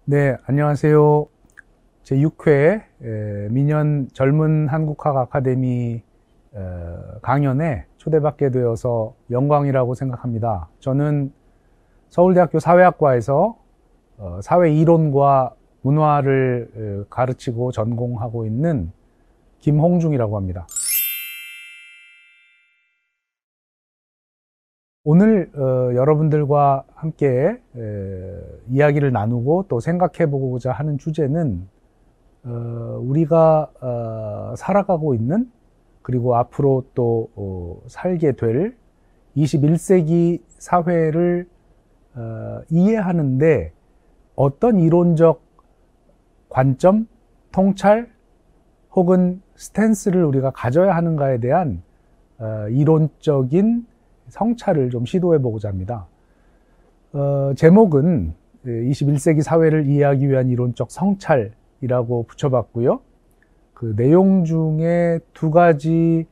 네, 안녕하세요. 제6회 민연 젊은 한국학 아카데미 강연에 초대받게 되어서 영광이라고 생각합니다. 저는 서울대학교 사회학과에서 사회이론과 문화를 가르치고 전공하고 있는 김홍중이라고 합니다. 오늘 여러분들과 함께 이야기를 나누고 또 생각해 보고자 하는 주제는 우리가 살아가고 있는, 그리고 앞으로 또 살게 될 21세기 사회를 이해하는데 어떤 이론적 관점, 통찰 혹은 스탠스를 우리가 가져야 하는가에 대한 이론적인 성찰을 좀 시도해 보고자 합니다. 제목은 21세기 사회를 이해하기 위한 이론적 성찰이라고 붙여봤고요. 그 내용 중에 두 가지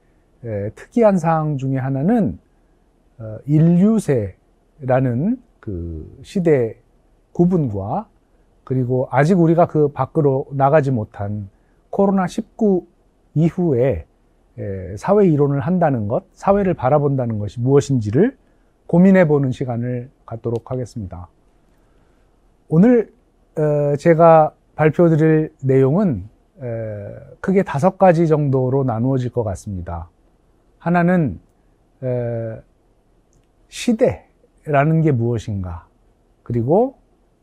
특이한 사항 중에 하나는 인류세라는 그 시대 구분과, 그리고 아직 우리가 그 밖으로 나가지 못한 코로나19 이후에 사회 이론을 한다는 것, 사회를 바라본다는 것이 무엇인지를 고민해 보는 시간을 갖도록 하겠습니다. 오늘 제가 발표드릴 내용은 크게 5가지 정도로 나누어질 것 같습니다. 하나는 시대라는 게 무엇인가, 그리고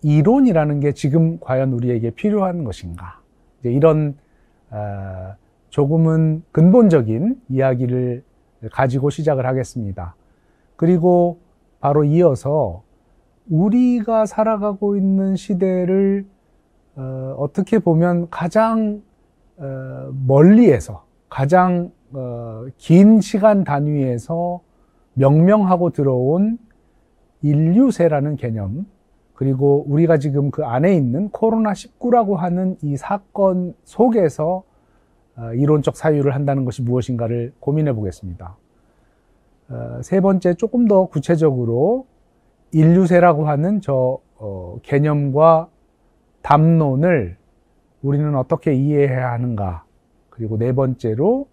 이론이라는 게 지금 과연 우리에게 필요한 것인가, 이런 조금은 근본적인 이야기를 가지고 시작을 하겠습니다. 그리고 바로 이어서 우리가 살아가고 있는 시대를 어떻게 보면 가장 멀리에서, 가장 긴 시간 단위에서 명명하고 들어온 인류세라는 개념, 그리고 우리가 지금 그 안에 있는 코로나19라고 하는 이 사건 속에서 이론적 사유를 한다는 것이 무엇인가를 고민해 보겠습니다. 세 번째, 조금 더 구체적으로 인류세라고 하는 저 개념과 담론을 우리는 어떻게 이해해야 하는가, 그리고 네 번째로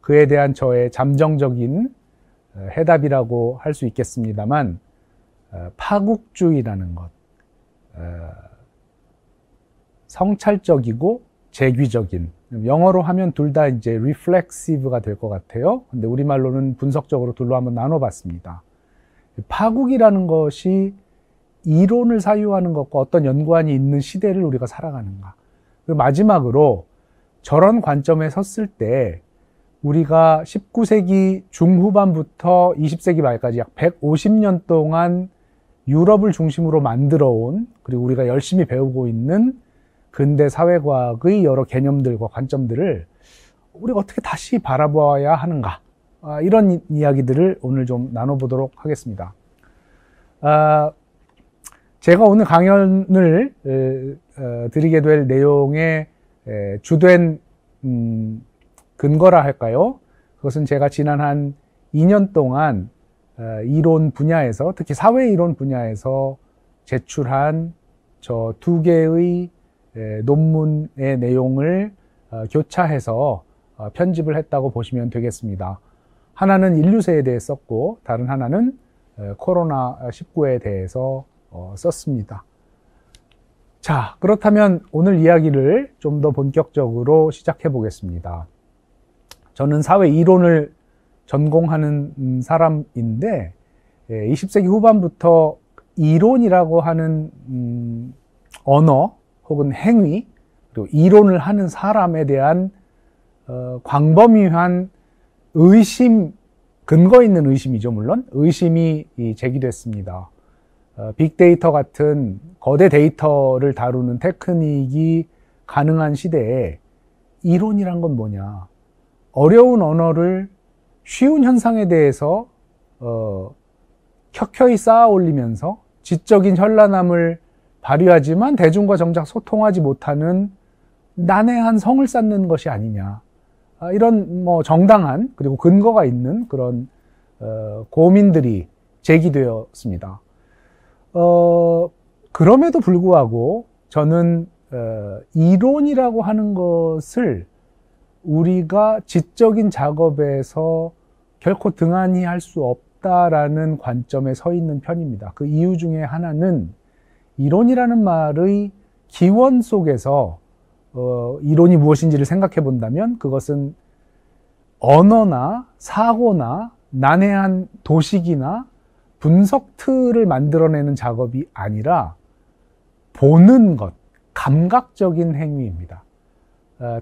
그에 대한 저의 잠정적인 해답이라고 할 수 있겠습니다만, 파국주의라는 것, 성찰적이고 재규적인, 영어로 하면 둘 다 이제 reflexive가 될 것 같아요. 근데 우리말로는 분석적으로 둘로 한번 나눠봤습니다. 파국이라는 것이 이론을 사유하는 것과 어떤 연관이 있는 시대를 우리가 살아가는가. 그리고 마지막으로 저런 관점에 섰을 때 우리가 19세기 중후반부터 20세기 말까지 약 150년 동안 유럽을 중심으로 만들어 온, 그리고 우리가 열심히 배우고 있는 근대 사회과학의 여러 개념들과 관점들을 우리가 어떻게 다시 바라봐야 하는가, 이런 이야기들을 오늘 좀 나눠보도록 하겠습니다. 제가 오늘 강연을 드리게 될 내용의 주된 근거라 할까요? 그것은 제가 지난 한 2년 동안 이론 분야에서, 특히 사회이론 분야에서 제출한 저 2개의 논문의 내용을 교차해서 편집을 했다고 보시면 되겠습니다. 하나는 인류세에 대해 썼고, 다른 하나는 코로나19에 대해서 썼습니다. 자, 그렇다면 오늘 이야기를 좀 더 본격적으로 시작해 보겠습니다. 저는 사회 이론을 전공하는 사람인데 20세기 후반부터 이론이라고 하는 언어 혹은 행위, 그리고 이론을 하는 사람에 대한 광범위한 의심, 근거 있는 의심이죠, 물론 의심이 제기됐습니다. 빅데이터 같은 거대 데이터를 다루는 테크닉이 가능한 시대에 이론이란 건 뭐냐, 어려운 언어를 쉬운 현상에 대해서 켜켜이 쌓아 올리면서 지적인 현란함을 발휘하지만 대중과 정작 소통하지 못하는 난해한 성을 쌓는 것이 아니냐, 이런 정당한, 그리고 근거가 있는 그런 고민들이 제기되었습니다. 그럼에도 불구하고 저는 이론이라고 하는 것을 우리가 지적인 작업에서 결코 등한히 할 수 없다라는 관점에 서 있는 편입니다. 그 이유 중에 하나는 이론이라는 말의 기원 속에서 이론이 무엇인지를 생각해 본다면 그것은 언어나 사고나 난해한 도식이나 분석 틀을 만들어내는 작업이 아니라 보는 것, 감각적인 행위입니다.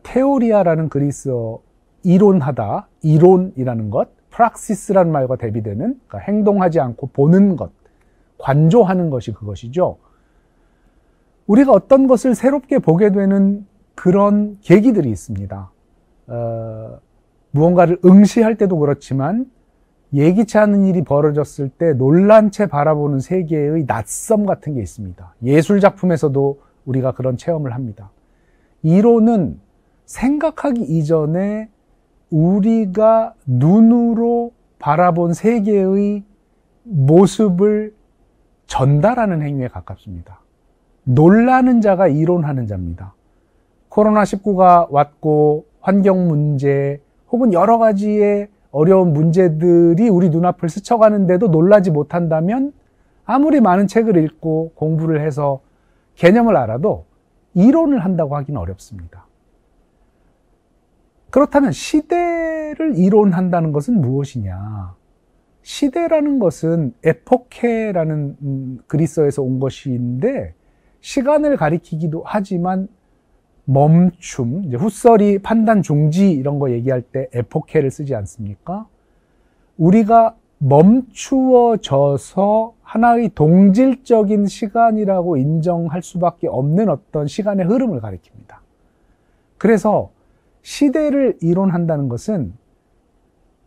테오리아라는 그리스어 이론하다, 이론이라는 것, 프락시스라는 말과 대비되는, 그러니까 행동하지 않고 보는 것, 관조하는 것이 그것이죠. 우리가 어떤 것을 새롭게 보게 되는 그런 계기들이 있습니다. 무언가를 응시할 때도 그렇지만 예기치 않은 일이 벌어졌을 때 놀란 채 바라보는 세계의 낯섦 같은 게 있습니다. 예술 작품에서도 우리가 그런 체험을 합니다. 이론은 생각하기 이전에 우리가 눈으로 바라본 세계의 모습을 전달하는 행위에 가깝습니다. 놀라는 자가 이론하는 자입니다. 코로나19가 왔고 환경 문제 혹은 여러 가지의 어려운 문제들이 우리 눈앞을 스쳐가는데도 놀라지 못한다면 아무리 많은 책을 읽고 공부를 해서 개념을 알아도 이론을 한다고 하기는 어렵습니다. 그렇다면 시대를 이론한다는 것은 무엇이냐? 시대라는 것은 에포케라는 그리스어에서 온 것인데 시간을 가리키기도 하지만 멈춤, 이제 후서리 판단 중지 이런 거 얘기할 때 에포케를 쓰지 않습니까? 우리가 멈추어져서 하나의 동질적인 시간이라고 인정할 수밖에 없는 어떤 시간의 흐름을 가리킵니다. 그래서 시대를 이론한다는 것은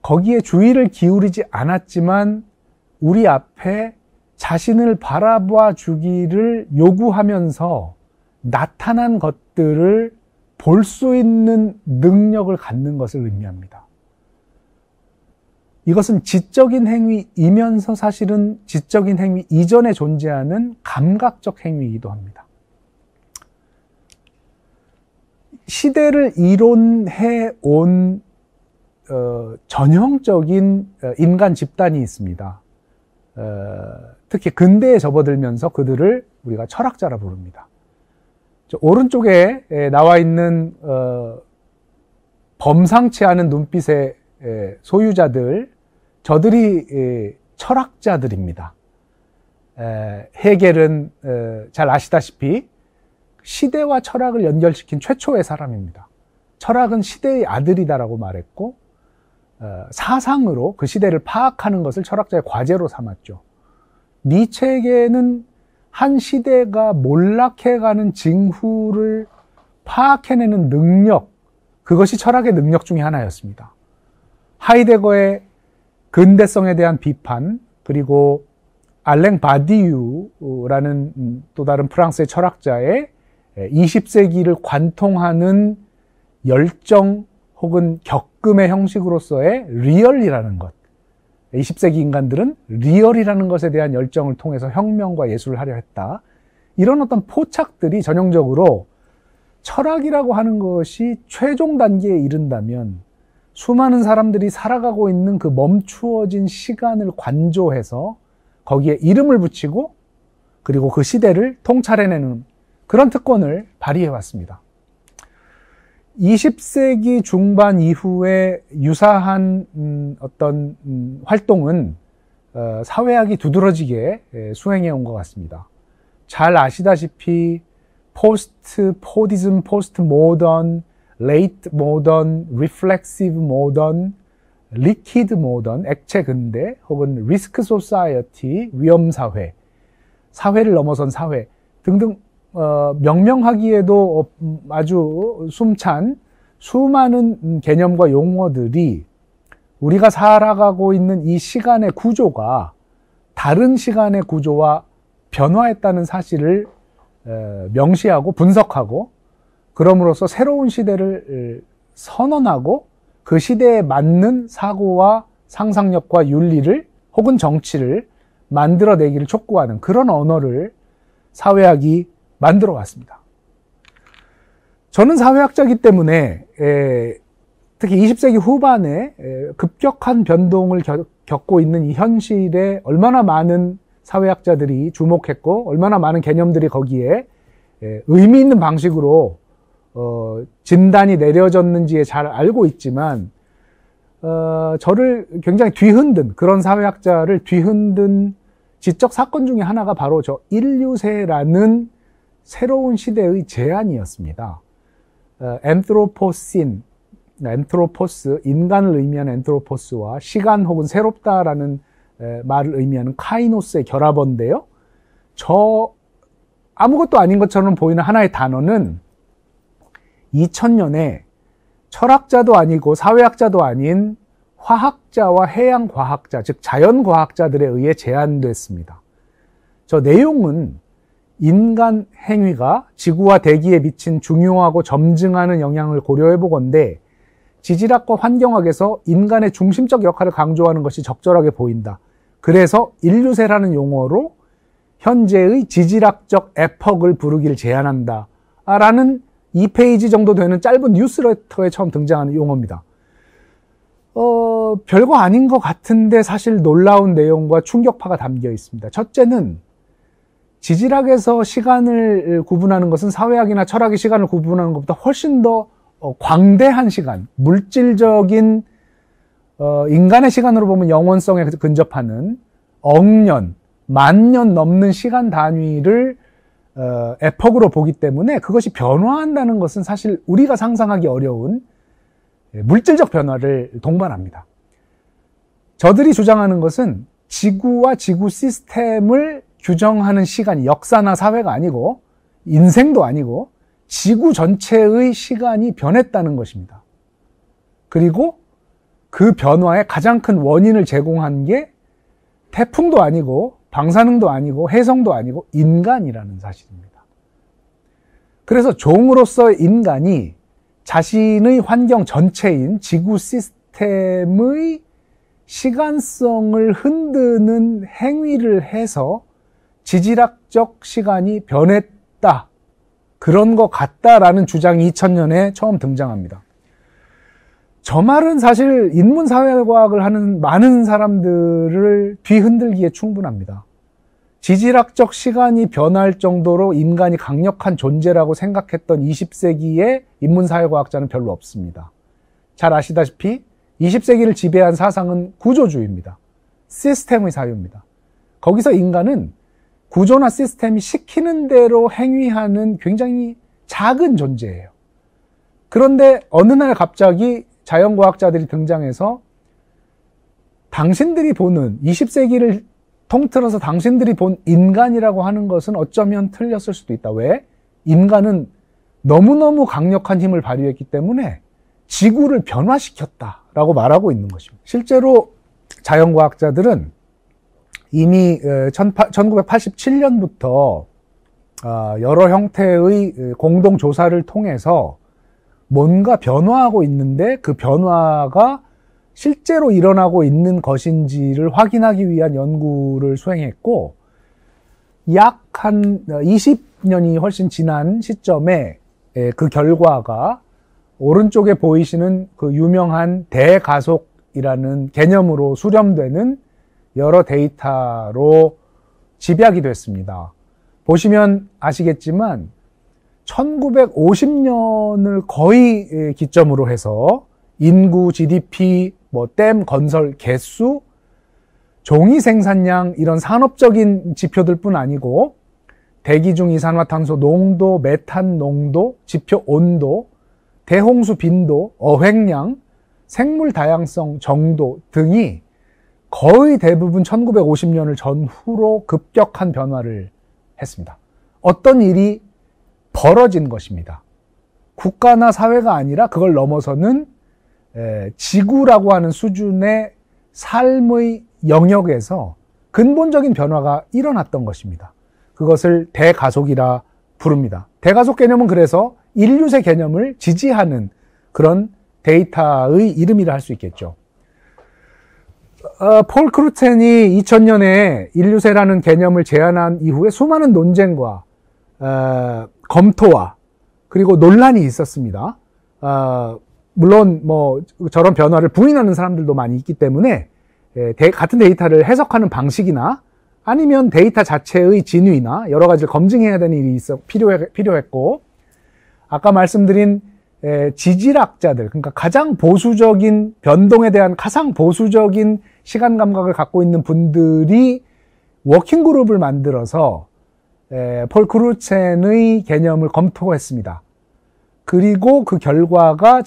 거기에 주의를 기울이지 않았지만 우리 앞에 자신을 바라봐 주기를 요구하면서 나타난 것들을 볼 수 있는 능력을 갖는 것을 의미합니다. 이것은 지적인 행위이면서 사실은 지적인 행위 이전에 존재하는 감각적 행위이기도 합니다. 시대를 이론해 온 전형적인 인간 집단이 있습니다. 특히 근대에 접어들면서 그들을 우리가 철학자라 부릅니다. 오른쪽에 나와 있는 범상치 않은 눈빛의 소유자들, 저들이 철학자들입니다. 헤겔은 잘 아시다시피 시대와 철학을 연결시킨 최초의 사람입니다. 철학은 시대의 아들이다라고 말했고 사상으로 그 시대를 파악하는 것을 철학자의 과제로 삼았죠. 니체에게는 한 시대가 몰락해가는 징후를 파악해내는 능력, 그것이 철학의 능력 중에 하나였습니다. 하이데거의 근대성에 대한 비판, 그리고 알랭 바디유라는 또 다른 프랑스의 철학자의 20세기를 관통하는 열정 혹은 격금의 형식으로서의 리얼이라는 것. 20세기 인간들은 리얼이라는 것에 대한 열정을 통해서 혁명과 예술을 하려 했다. 이런 어떤 포착들이 전형적으로 철학이라고 하는 것이 최종 단계에 이른다면 수많은 사람들이 살아가고 있는 그 멈추어진 시간을 관조해서 거기에 이름을 붙이고 그리고 그 시대를 통찰해내는 그런 특권을 발휘해왔습니다. 20세기 중반 이후에 유사한 어떤 활동은 사회학이 두드러지게 수행해 온 것 같습니다. 잘 아시다시피 포스트-포디즘, 포스트-모던, 레이트 모던, 리플렉시브 모던, 리퀴드 모던, 액체 근대 혹은 리스크 소사이어티, 위험 사회, 사회를 넘어선 사회 등등 명명하기에도 아주 숨찬 수많은 개념과 용어들이 우리가 살아가고 있는 이 시간의 구조가 다른 시간의 구조와 변화했다는 사실을 명시하고 분석하고 그럼으로써 새로운 시대를 선언하고 그 시대에 맞는 사고와 상상력과 윤리를 혹은 정치를 만들어내기를 촉구하는 그런 언어를 사회학이 만들어 왔습니다. 저는 사회학자이기 때문에 특히 20세기 후반에 급격한 변동을 겪고 있는 이 현실에 얼마나 많은 사회학자들이 주목했고 얼마나 많은 개념들이 거기에 의미 있는 방식으로 진단이 내려졌는지에 잘 알고 있지만 저를 굉장히 뒤흔든, 그런 사회학자를 뒤흔든 지적 사건 중에 하나가 바로 저 인류세라는 새로운 시대의 제안이었습니다. 엔트로포신, 엔트로포스, 인간을 의미하는 엔트로포스와 시간 혹은 새롭다라는 말을 의미하는 카이노스의 결합어인데요. 저 아무것도 아닌 것처럼 보이는 하나의 단어는 2000년에 철학자도 아니고 사회학자도 아닌 화학자와 해양과학자, 즉 자연과학자들에 의해 제안됐습니다. 저 내용은 인간 행위가 지구와 대기에 미친 중요하고 점증하는 영향을 고려해보건대 지질학과 환경학에서 인간의 중심적 역할을 강조하는 것이 적절하게 보인다. 그래서 인류세라는 용어로 현재의 지질학적 에퍽을 부르기를 제안한다. 라는 2페이지 정도 되는 짧은 뉴스레터에 처음 등장하는 용어입니다. 별거 아닌 것 같은데 사실 놀라운 내용과 충격파가 담겨 있습니다. 첫째는 지질학에서 시간을 구분하는 것은 사회학이나 철학의 시간을 구분하는 것보다 훨씬 더 광대한 시간, 물질적인 인간의 시간으로 보면 영원성에 근접하는 억년, 만년 넘는 시간 단위를 에퍽으로 보기 때문에 그것이 변화한다는 것은 사실 우리가 상상하기 어려운 물질적 변화를 동반합니다. 저들이 주장하는 것은 지구와 지구 시스템을 규정하는 시간이 역사나 사회가 아니고 인생도 아니고 지구 전체의 시간이 변했다는 것입니다. 그리고 그 변화의 가장 큰 원인을 제공한 게 태풍도 아니고 방사능도 아니고 해성도 아니고 인간이라는 사실입니다. 그래서 종으로서 인간이 자신의 환경 전체인 지구 시스템의 시간성을 흔드는 행위를 해서 지질학적 시간이 변했다. 그런 것 같다라는 주장이 2000년에 처음 등장합니다. 저 말은 사실 인문사회과학을 하는 많은 사람들을 뒤흔들기에 충분합니다. 지질학적 시간이 변할 정도로 인간이 강력한 존재라고 생각했던 20세기의 인문사회과학자는 별로 없습니다. 잘 아시다시피 20세기를 지배한 사상은 구조주의입니다. 시스템의 사유입니다. 거기서 인간은 구조나 시스템이 시키는 대로 행위하는 굉장히 작은 존재예요. 그런데 어느 날 갑자기 자연과학자들이 등장해서 당신들이 보는 20세기를 통틀어서 당신들이 본 인간이라고 하는 것은 어쩌면 틀렸을 수도 있다. 왜? 인간은 너무너무 강력한 힘을 발휘했기 때문에 지구를 변화시켰다라고 말하고 있는 것입니다. 실제로 자연과학자들은 이미 1987년부터 여러 형태의 공동조사를 통해서 뭔가 변화하고 있는데 그 변화가 실제로 일어나고 있는 것인지를 확인하기 위한 연구를 수행했고 약 한 20년이 훨씬 지난 시점에 그 결과가 오른쪽에 보이시는 그 유명한 대가속이라는 개념으로 수렴되는 여러 데이터로 집약이 됐습니다. 보시면 아시겠지만 1950년을 거의 기점으로 해서 인구, GDP, 댐 건설 개수, 종이 생산량 이런 산업적인 지표들 뿐 아니고 대기 중 이산화탄소 농도, 메탄 농도, 지표 온도, 대홍수 빈도, 어획량, 생물 다양성 정도 등이 거의 대부분 1950년을 전후로 급격한 변화를 했습니다. 어떤 일이 벌어진 것입니다. 국가나 사회가 아니라 그걸 넘어서는 지구라고 하는 수준의 삶의 영역에서 근본적인 변화가 일어났던 것입니다. 그것을 대가속이라 부릅니다. 대가속 개념은 그래서 인류세 개념을 지지하는 그런 데이터의 이름이라 할 수 있겠죠. 폴 크루텐이 2000년에 인류세라는 개념을 제안한 이후에 수많은 논쟁과 검토와 그리고 논란이 있었습니다. 물론 뭐 저런 변화를 부인하는 사람들도 많이 있기 때문에 같은 데이터를 해석하는 방식이나 아니면 데이터 자체의 진위나 여러 가지를 검증해야 되는 일이 필요했고, 아까 말씀드린 지질학자들, 그러니까 가장 보수적인 변동에 대한 가장 보수적인 시간 감각을 갖고 있는 분들이 워킹 그룹을 만들어서 폴 크루첸의 개념을 검토했습니다. 그리고 그 결과가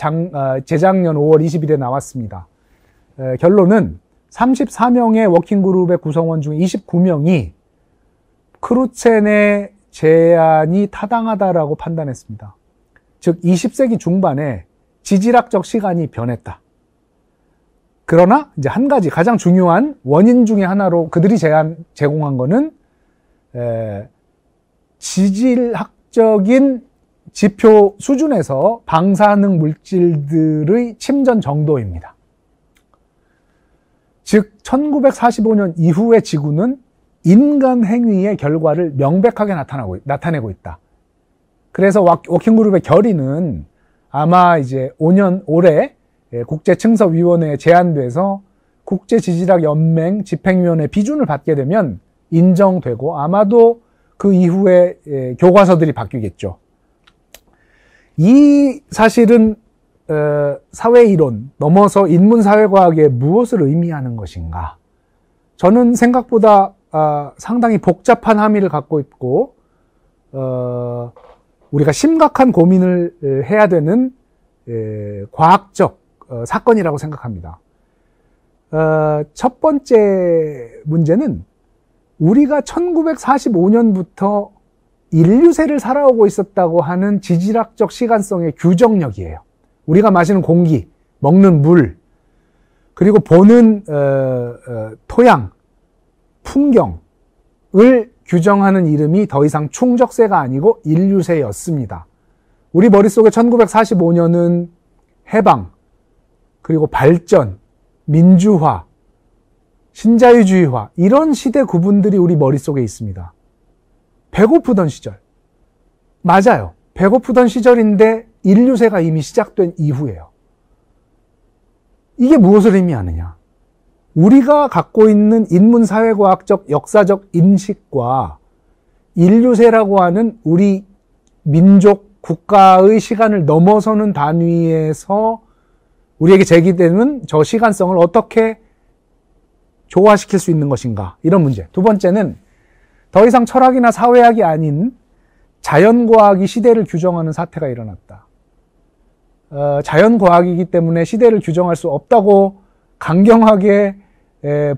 재작년 5월 20일에 나왔습니다. 결론은 34명의 워킹 그룹의 구성원 중 29명이 크루첸의 제안이 타당하다라고 판단했습니다. 즉 20세기 중반에 지질학적 시간이 변했다. 그러나 이제 한 가지 가장 중요한 원인 중에 하나로 그들이 제공한 거는 지질학적인 지표 수준에서 방사능 물질들의 침전 정도입니다. 즉 1945년 이후의 지구는 인간 행위의 결과를 명백하게 나타내고 있다. 그래서 워킹그룹의 결의는 아마 이제 올해 국제층서위원회에 제안돼서 국제지질학연맹 집행위원회 비준을 받게 되면 인정되고 아마도 그 이후에 교과서들이 바뀌겠죠. 이 사실은 사회이론 넘어서 인문사회과학에 무엇을 의미하는 것인가? 저는 생각보다 상당히 복잡한 함의를 갖고 있고 우리가 심각한 고민을 해야 되는 과학적 사건이라고 생각합니다. 첫 번째 문제는 우리가 1945년부터 인류세를 살아오고 있었다고 하는 지질학적 시간성의 규정력이에요. 우리가 마시는 공기, 먹는 물, 그리고 보는 토양, 풍경을 규정하는 이름이 더 이상 충적세가 아니고 인류세였습니다. 우리 머릿속에 1945년은 해방, 그리고 발전, 민주화, 신자유주의화 이런 시대 구분들이 우리 머릿속에 있습니다. 배고프던 시절. 맞아요. 배고프던 시절인데 인류세가 이미 시작된 이후예요. 이게 무엇을 의미하느냐? 우리가 갖고 있는 인문사회과학적 역사적 인식과 인류세라고 하는 우리 민족 국가의 시간을 넘어서는 단위에서 우리에게 제기되는 저 시간성을 어떻게 조화시킬 수 있는 것인가? 이런 문제. 두 번째는 더 이상 철학이나 사회학이 아닌 자연과학이 시대를 규정하는 사태가 일어났다. 자연과학이기 때문에 시대를 규정할 수 없다고 강경하게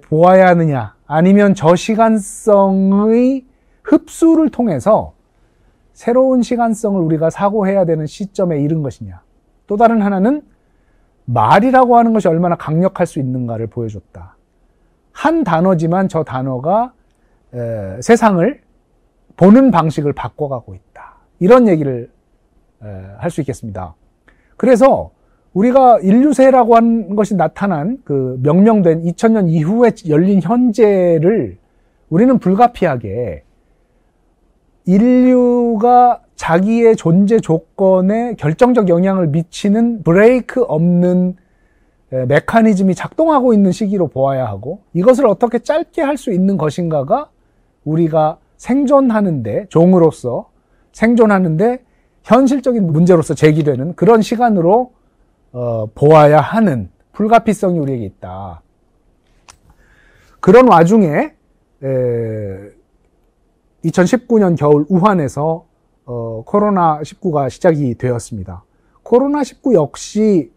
보아야 하느냐, 아니면 저 시간성의 흡수를 통해서 새로운 시간성을 우리가 사고해야 되는 시점에 이른 것이냐. 또 다른 하나는 말이라고 하는 것이 얼마나 강력할 수 있는가를 보여줬다. 한 단어지만 저 단어가 세상을 보는 방식을 바꿔가고 있다. 이런 얘기를 할 수 있겠습니다. 그래서 우리가 인류세라고 하는 것이 나타난 그 명명된 2000년 이후에 열린 현재를 우리는 불가피하게 인류가 자기의 존재 조건에 결정적 영향을 미치는 브레이크 없는 메커니즘이 작동하고 있는 시기로 보아야 하고, 이것을 어떻게 짧게 할 수 있는 것인가가 우리가 생존하는데, 종으로서 생존하는데 현실적인 문제로서 제기되는 그런 시간으로 보아야 하는 불가피성이 우리에게 있다. 그런 와중에 2019년 겨울 우한에서 코로나19가 시작이 되었습니다. 코로나19 역시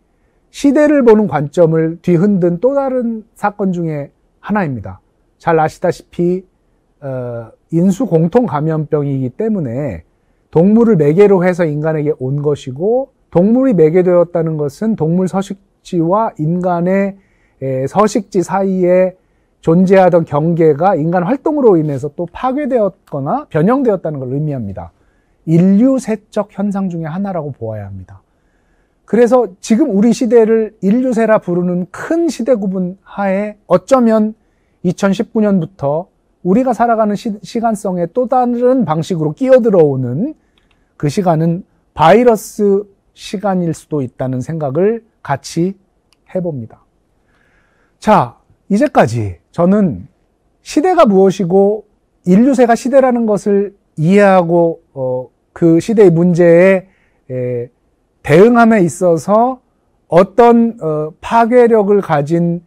시대를 보는 관점을 뒤흔든 또 다른 사건 중에 하나입니다. 잘 아시다시피 인수 공통 감염병이기 때문에 동물을 매개로 해서 인간에게 온 것이고, 동물이 매개되었다는 것은 동물 서식지와 인간의 서식지 사이에 존재하던 경계가 인간 활동으로 인해서 또 파괴되었거나 변형되었다는 걸 의미합니다. 인류세적 현상 중에 하나라고 보아야 합니다. 그래서 지금 우리 시대를 인류세라 부르는 큰 시대 구분 하에 어쩌면 2019년부터 우리가 살아가는 시간성에 또 다른 방식으로 끼어들어오는 그 시간은 바이러스 시간일 수도 있다는 생각을 같이 해봅니다. 자, 이제까지 저는 시대가 무엇이고 인류세가 시대라는 것을 이해하고 그 시대의 문제에 대응함에 있어서 어떤 파괴력을 가진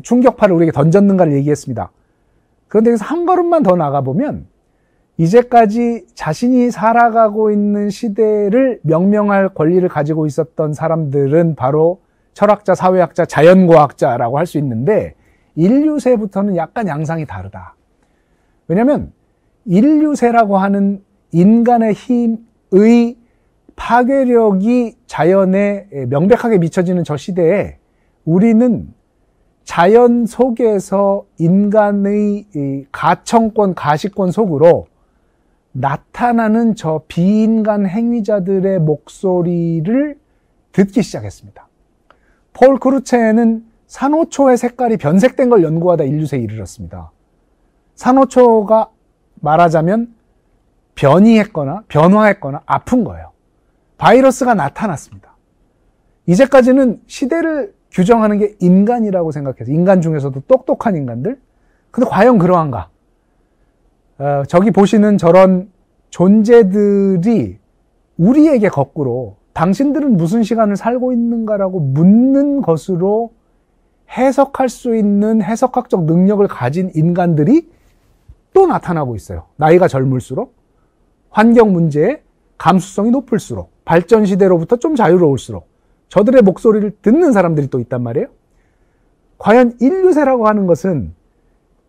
충격파를 우리에게 던졌는가를 얘기했습니다. 그런데 여기서 한 걸음만 더 나가보면 이제까지 자신이 살아가고 있는 시대를 명명할 권리를 가지고 있었던 사람들은 바로 철학자, 사회학자, 자연과학자라고 할 수 있는데 인류세부터는 약간 양상이 다르다. 왜냐하면 인류세라고 하는 인간의 힘의 파괴력이 자연에 명백하게 미쳐지는 저 시대에 우리는 자연 속에서 인간의 가청권, 가시권 속으로 나타나는 저 비인간 행위자들의 목소리를 듣기 시작했습니다. 폴 크루체는 산호초의 색깔이 변색된 걸 연구하다 인류세에 이르렀습니다. 산호초가 말하자면 변이했거나 변화했거나 아픈 거예요. 바이러스가 나타났습니다. 이제까지는 시대를 규정하는 게 인간이라고 생각해서 인간 중에서도 똑똑한 인간들? 근데 과연 그러한가? 저기 보시는 저런 존재들이 우리에게 거꾸로 당신들은 무슨 시간을 살고 있는가라고 묻는 것으로 해석할 수 있는 해석학적 능력을 가진 인간들이 또 나타나고 있어요. 나이가 젊을수록, 환경 문제에 감수성이 높을수록, 발전 시대로부터 좀 자유로울수록 저들의 목소리를 듣는 사람들이 또 있단 말이에요. 과연 인류세라고 하는 것은,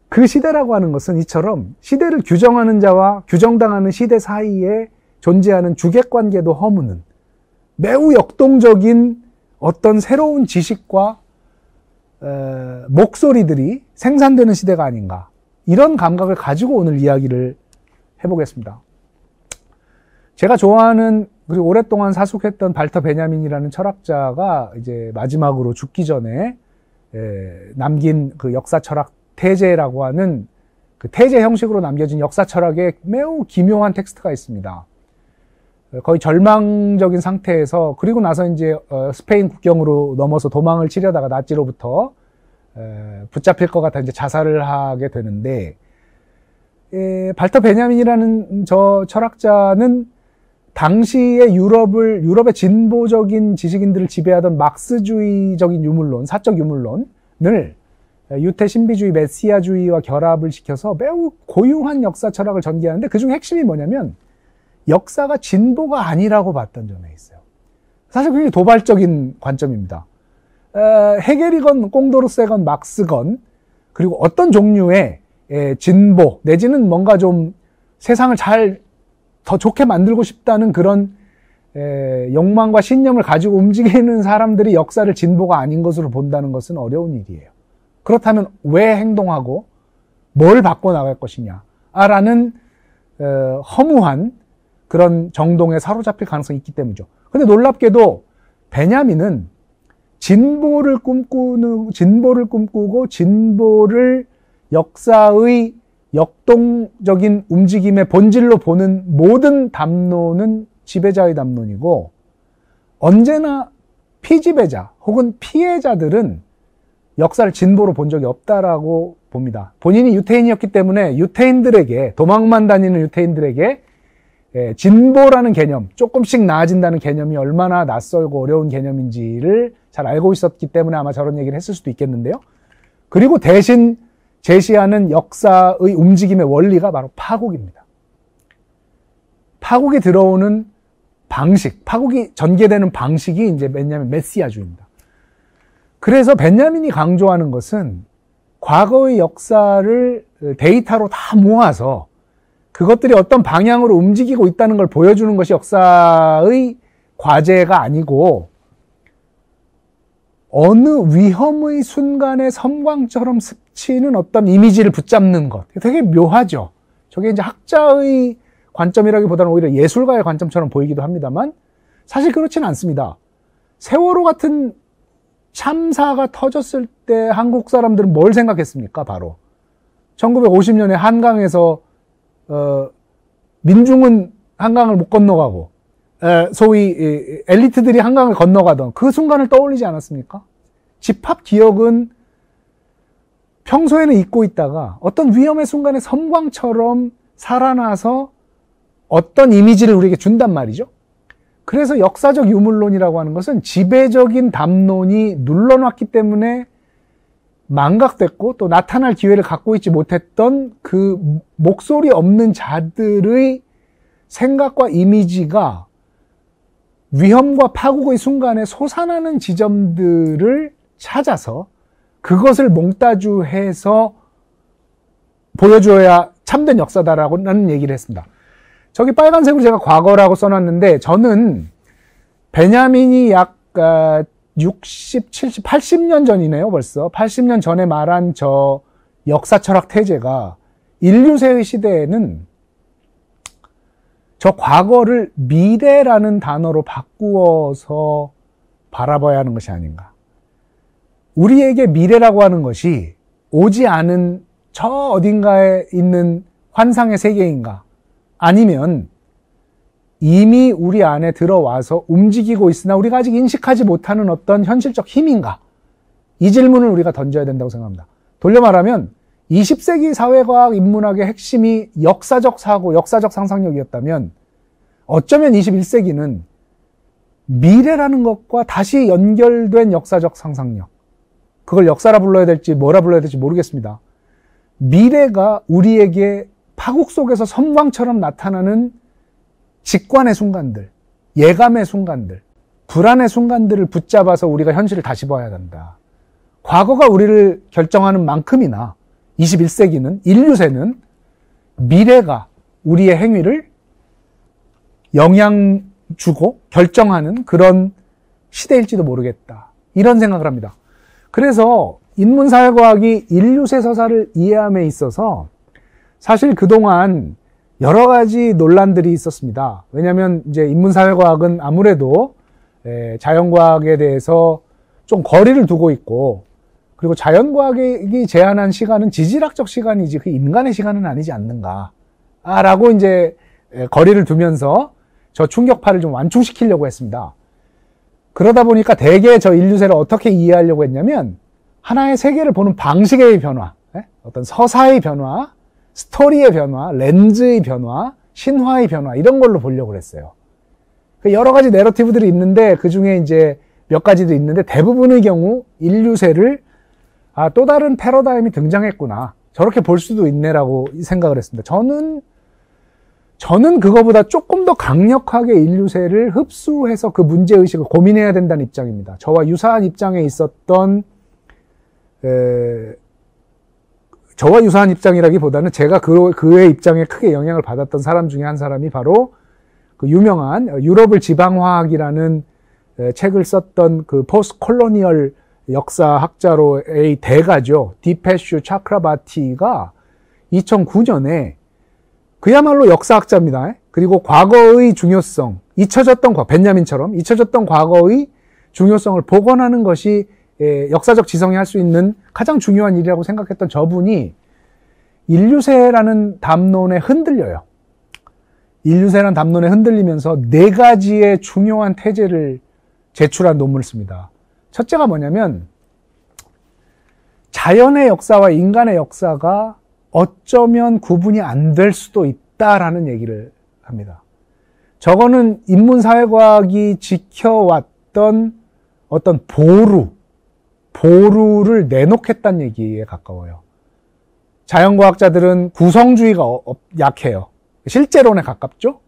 그 시대라고 하는 것은 이처럼 시대를 규정하는 자와 규정당하는 시대 사이에 존재하는 주객관계도 허무는 매우 역동적인 어떤 새로운 지식과 목소리들이 생산되는 시대가 아닌가, 이런 감각을 가지고 오늘 이야기를 해보겠습니다. 제가 좋아하는 그리고 오랫동안 사숙했던 발터 베냐민이라는 철학자가 이제 마지막으로 죽기 전에 남긴 그 역사 철학 태제라고 하는 그 태제 형식으로 남겨진 역사 철학에 매우 기묘한 텍스트가 있습니다. 거의 절망적인 상태에서, 그리고 나서 이제 스페인 국경으로 넘어서 도망을 치려다가 나치로부터 붙잡힐 것 같아 이제 자살을 하게 되는데, 발터 베냐민이라는 저 철학자는 당시의 유럽의 진보적인 지식인들을 지배하던 막스주의적인 유물론, 사적 유물론을 유태 신비주의, 메시아주의와 결합을 시켜서 매우 고유한 역사 철학을 전개하는데, 그중 핵심이 뭐냐면 역사가 진보가 아니라고 봤던 점에 있어요. 사실 굉장히 도발적인 관점입니다. 헤겔이건 꽁도르세건 막스건, 그리고 어떤 종류의 진보 내지는 뭔가 좀 세상을 더 좋게 만들고 싶다는 그런 욕망과 신념을 가지고 움직이는 사람들이 역사를 진보가 아닌 것으로 본다는 것은 어려운 일이에요. 그렇다면 왜 행동하고 뭘 바꿔나갈 것이냐 라는 허무한 그런 정동에 사로잡힐 가능성이 있기 때문이죠. 근데 놀랍게도 베냐민은 진보를 꿈꾸고 진보를 역사의 역동적인 움직임의 본질로 보는 모든 담론은 지배자의 담론이고, 언제나 피지배자 혹은 피해자들은 역사를 진보로 본 적이 없다라고 봅니다. 본인이 유태인이었기 때문에 유태인들에게, 도망만 다니는 유태인들에게 진보라는 개념, 조금씩 나아진다는 개념이 얼마나 낯설고 어려운 개념인지를 잘 알고 있었기 때문에 아마 저런 얘기를 했을 수도 있겠는데요. 그리고 대신 제시하는 역사의 움직임의 원리가 바로 파국입니다. 파국이 들어오는 방식, 파국이 전개되는 방식이 이제 베냐민 메시아주의입니다. 그래서 베냐민이 강조하는 것은 과거의 역사를 데이터로 다 모아서 그것들이 어떤 방향으로 움직이고 있다는 걸 보여주는 것이 역사의 과제가 아니고, 어느 위험의 순간에 섬광처럼 스치는 어떤 이미지를 붙잡는 것. 되게 묘하죠. 저게 이제 학자의 관점이라기보다는 오히려 예술가의 관점처럼 보이기도 합니다만, 사실 그렇지는 않습니다. 세월호 같은 참사가 터졌을 때 한국 사람들은 뭘 생각했습니까? 바로 1950년에 한강에서 민중은 한강을 못 건너가고 소위 엘리트들이 한강을 건너가던 그 순간을 떠올리지 않았습니까? 집합 기억은 평소에는 잊고 있다가 어떤 위험의 순간에 섬광처럼 살아나서 어떤 이미지를 우리에게 준단 말이죠. 그래서 역사적 유물론이라고 하는 것은 지배적인 담론이 눌러놨기 때문에 망각됐고 또 나타날 기회를 갖고 있지 못했던 그 목소리 없는 자들의 생각과 이미지가 위험과 파국의 순간에 솟아나는 지점들을 찾아서 그것을 몽따주해서 보여줘야 참된 역사다라는 얘기를 했습니다. 저기 빨간색으로 제가 과거라고 써놨는데 저는 베냐민이 약 60, 70, 80년 전이네요 벌써. 80년 전에 말한 저 역사철학 태제가 인류세의 시대에는 저 과거를 미래라는 단어로 바꾸어서 바라봐야 하는 것이 아닌가. 우리에게 미래라고 하는 것이 오지 않은 저 어딘가에 있는 환상의 세계인가? 아니면 이미 우리 안에 들어와서 움직이고 있으나 우리가 아직 인식하지 못하는 어떤 현실적 힘인가? 이 질문을 우리가 던져야 된다고 생각합니다. 돌려 말하면 20세기 사회과학 인문학의 핵심이 역사적 사고, 역사적 상상력이었다면 어쩌면 21세기는 미래라는 것과 다시 연결된 역사적 상상력. 그걸 역사라 불러야 될지 뭐라 불러야 될지 모르겠습니다. 미래가 우리에게 파국 속에서 섬광처럼 나타나는 직관의 순간들, 예감의 순간들, 불안의 순간들을 붙잡아서 우리가 현실을 다시 봐야 한다. 과거가 우리를 결정하는 만큼이나 21세기는, 인류세는 미래가 우리의 행위를 영향 주고 결정하는 그런 시대일지도 모르겠다. 이런 생각을 합니다. 그래서 인문사회과학이 인류세 서사를 이해함에 있어서 사실 그동안 여러 가지 논란들이 있었습니다. 왜냐하면 이제 인문사회과학은 아무래도 자연과학에 대해서 좀 거리를 두고 있고, 그리고 자연과학이 제한한 시간은 지질학적 시간이지 그 인간의 시간은 아니지 않는가 라고 이제 거리를 두면서 저 충격파를 좀 완충시키려고 했습니다. 그러다 보니까 대개 저 인류세를 어떻게 이해하려고 했냐면 하나의 세계를 보는 방식의 변화, 어떤 서사의 변화, 스토리의 변화, 렌즈의 변화, 신화의 변화 이런 걸로 보려고 했어요. 여러 가지 내러티브들이 있는데 그 중에 이제 몇 가지도 있는데 대부분의 경우 인류세를 또 다른 패러다임이 등장했구나, 저렇게 볼 수도 있네라고 생각을 했습니다. 저는 그거보다 조금 더 강력하게 인류세를 흡수해서 그 문제의식을 고민해야 된다는 입장입니다. 저와 유사한 입장에 있었던 저와 유사한 입장이라기보다는 제가 그의 입장에 크게 영향을 받았던 사람 중에 한 사람이 바로 그 유명한 유럽을 지방화학이라는 책을 썼던 그 포스트 콜로니얼 역사학자로의 대가죠. 디페슈 차크라바티가 2009년에 그야말로 역사학자입니다. 그리고 과거의 중요성, 벤야민처럼 잊혀졌던 과거의 중요성을 복원하는 것이 역사적 지성이 할 수 있는 가장 중요한 일이라고 생각했던 저분이 인류세라는 담론에 흔들려요. 인류세라는 담론에 흔들리면서 4가지의 중요한 태제를 제출한 논문을 씁니다. 첫째가 뭐냐면 자연의 역사와 인간의 역사가 어쩌면 구분이 안 될 수도 있다라는 얘기를 합니다. 저거는 인문사회과학이 지켜왔던 어떤 보루를 내놓겠다는 얘기에 가까워요. 자연과학자들은 구성주의가 약해요. 실제론에 가깝죠?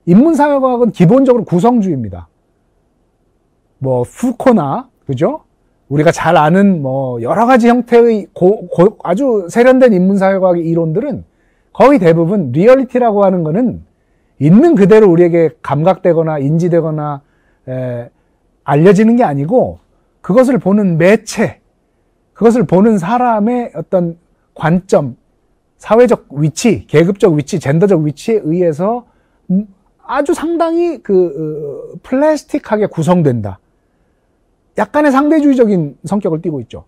인문사회과학은 기본적으로 구성주의입니다. 푸코나, 그죠? 우리가 잘 아는 여러 가지 형태의 아주 세련된 인문사회과학의 이론들은 거의 대부분 리얼리티라고 하는 거는 있는 그대로 우리에게 감각되거나 인지되거나 알려지는 게 아니고 그것을 보는 매체, 그것을 보는 사람의 어떤 관점, 사회적 위치, 계급적 위치, 젠더적 위치에 의해서 아주 상당히 플라스틱하게 구성된다. 약간의 상대주의적인 성격을 띠고 있죠.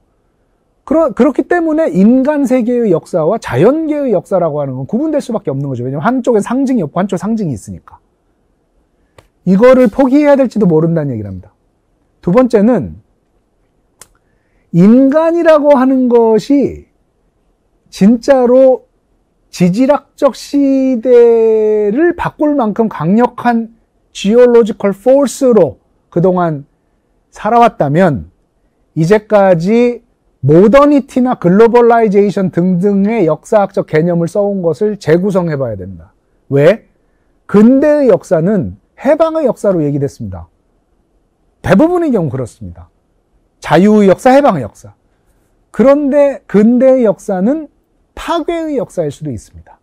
그렇기 때문에 인간 세계의 역사와 자연계의 역사라고 하는 건 구분될 수밖에 없는 거죠. 왜냐하면 한쪽에 상징이 없고 한쪽에 상징이 있으니까. 이거를 포기해야 될지도 모른다는 얘기를 합니다. 두 번째는 인간이라고 하는 것이 진짜로 지질학적 시대를 바꿀 만큼 강력한 geological force로 그동안 살아왔다면 이제까지 모더니티나 글로벌라이제이션 등등의 역사학적 개념을 써온 것을 재구성해 봐야 된다. 왜? 근대의 역사는 해방의 역사로 얘기됐습니다. 대부분의 경우 그렇습니다. 자유의 역사, 해방의 역사. 그런데 근대의 역사는 파괴의 역사일 수도 있습니다.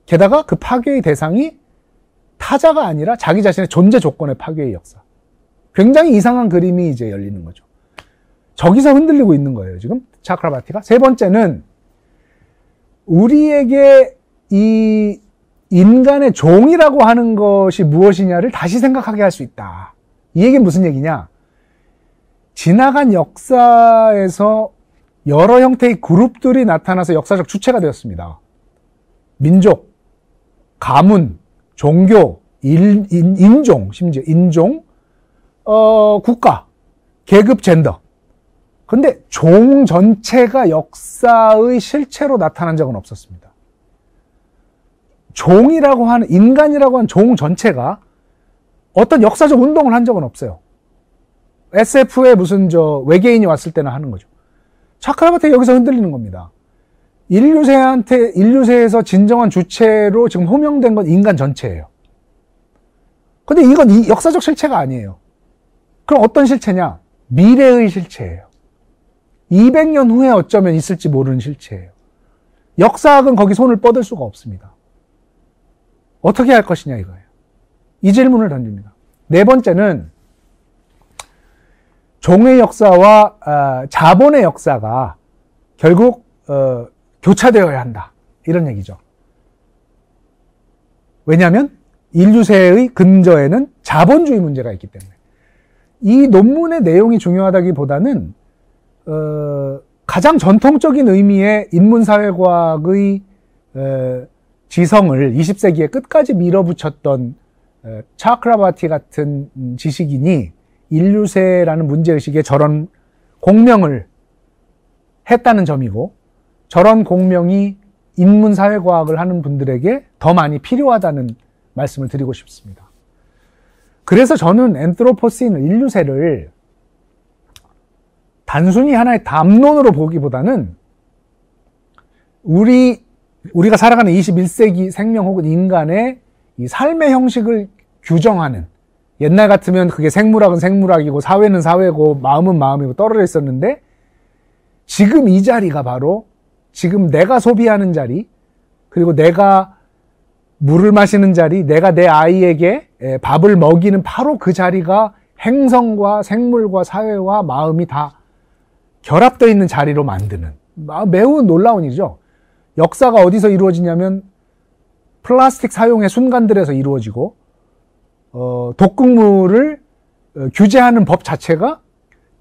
게다가 그 파괴의 대상이 타자가 아니라 자기 자신의 존재 조건의 파괴의 역사. 굉장히 이상한 그림이 이제 열리는 거죠. 저기서 흔들리고 있는 거예요, 지금 차크라바티가. 세 번째는 우리에게 이 인간의 종이라고 하는 것이 무엇이냐를 다시 생각하게 할 수 있다. 이 얘기는 무슨 얘기냐? 지나간 역사에서 여러 형태의 그룹들이 나타나서 역사적 주체가 되었습니다. 민족, 가문, 종교, 인종, 심지어 인종, 국가, 계급, 젠더. 근데 종 전체가 역사의 실체로 나타난 적은 없었습니다. 종이라고 하는, 인간이라고 하는 종 전체가 어떤 역사적 운동을 한 적은 없어요. SF에 무슨 외계인이 왔을 때나 하는 거죠. 차크라바티 여기서 흔들리는 겁니다. 인류세에서 진정한 주체로 지금 호명된 건 인간 전체예요. 근데 이건 역사적 실체가 아니에요. 그럼 어떤 실체냐? 미래의 실체예요. 200년 후에 어쩌면 있을지 모르는 실체예요. 역사학은 거기 손을 뻗을 수가 없습니다. 어떻게 할 것이냐 이거예요. 이 질문을 던집니다. 네 번째는 종의 역사와 자본의 역사가 결국 교차되어야 한다. 이런 얘기죠. 왜냐하면 인류세의 근저에는 자본주의 문제가 있기 때문에. 이 논문의 내용이 중요하다기보다는 가장 전통적인 의미의 인문사회과학의 지성을 20세기의 끝까지 밀어붙였던 차크라바티 같은 지식인이 인류세라는 문제의식에 저런 공명을 했다는 점이고, 저런 공명이 인문사회과학을 하는 분들에게 더 많이 필요하다는 말씀을 드리고 싶습니다. 그래서 저는 앤트로포시인 인류세를 단순히 하나의 담론으로 보기보다는 우리가 살아가는 21세기 생명 혹은 인간의 이 삶의 형식을 규정하는, 옛날 같으면 그게 생물학은 생물학이고 사회는 사회고 마음은 마음이고 떨어져 있었는데, 지금 이 자리가 바로 지금 내가 소비하는 자리, 그리고 내가 물을 마시는 자리, 내가 내 아이에게 밥을 먹이는 바로 그 자리가 행성과 생물과 사회와 마음이 다 결합되어 있는 자리로 만드는, 매우 놀라운 일이죠. 역사가 어디서 이루어지냐면 플라스틱 사용의 순간들에서 이루어지고, 독극물을 규제하는 법 자체가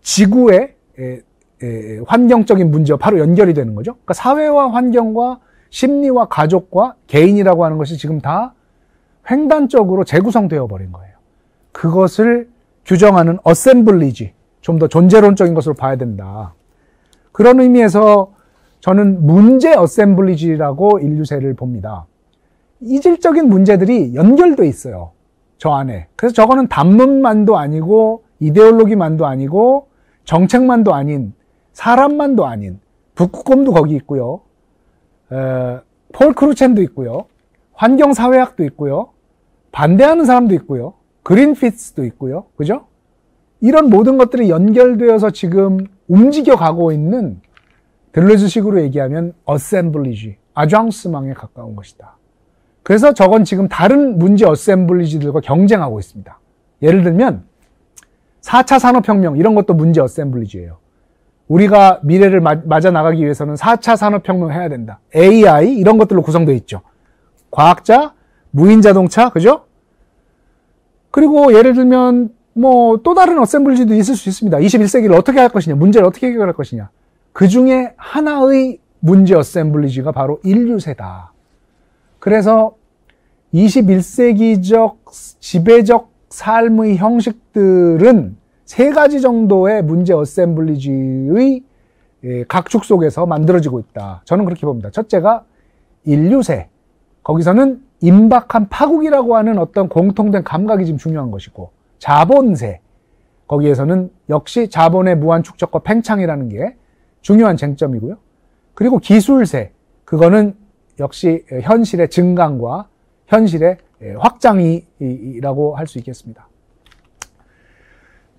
지구의 환경적인 문제와 바로 연결이 되는 거죠. 그러니까 사회와 환경과 심리와 가족과 개인이라고 하는 것이 지금 다 횡단적으로 재구성되어 버린 거예요. 그것을 규정하는 어셈블리지, 좀 더 존재론적인 것으로 봐야 된다. 그런 의미에서 저는 문제 어셈블리지라고 인류세를 봅니다. 이질적인 문제들이 연결돼 있어요, 저 안에. 그래서 저거는 담론만도 아니고 이데올로기만도 아니고 정책만도 아닌, 사람만도 아닌, 북극곰도 거기 있고요, 폴 크루첸도 있고요, 환경사회학도 있고요, 반대하는 사람도 있고요, 그린피스도 있고요, 그죠? 이런 모든 것들이 연결되어서 지금 움직여가고 있는, 델루즈식으로 얘기하면 어셈블리지, 아장스망에 가까운 것이다. 그래서 저건 지금 다른 문제 어셈블리지들과 경쟁하고 있습니다. 예를 들면 4차 산업혁명, 이런 것도 문제 어셈블리지예요. 우리가 미래를 맞아 나가기 위해서는 4차 산업혁명 해야 된다. AI 이런 것들로 구성되어 있죠. 과학자, 무인자동차, 그죠? 그리고 예를 들면 뭐 또 다른 어셈블리지도 있을 수 있습니다. 21세기를 어떻게 할 것이냐, 문제를 어떻게 해결할 것이냐. 그 중에 하나의 문제 어셈블리지가 바로 인류세다. 그래서 21세기적 지배적 삶의 형식들은 세 가지 정도의 문제 어셈블리지의 각축 속에서 만들어지고 있다. 저는 그렇게 봅니다. 첫째가 인류세. 거기서는 임박한 파국이라고 하는 어떤 공통된 감각이 지금 중요한 것이고, 자본세. 거기에서는 역시 자본의 무한 축적과 팽창이라는 게 중요한 쟁점이고요. 그리고 기술세. 그거는 역시 현실의 증강과 현실의 확장이라고 할 수 있겠습니다.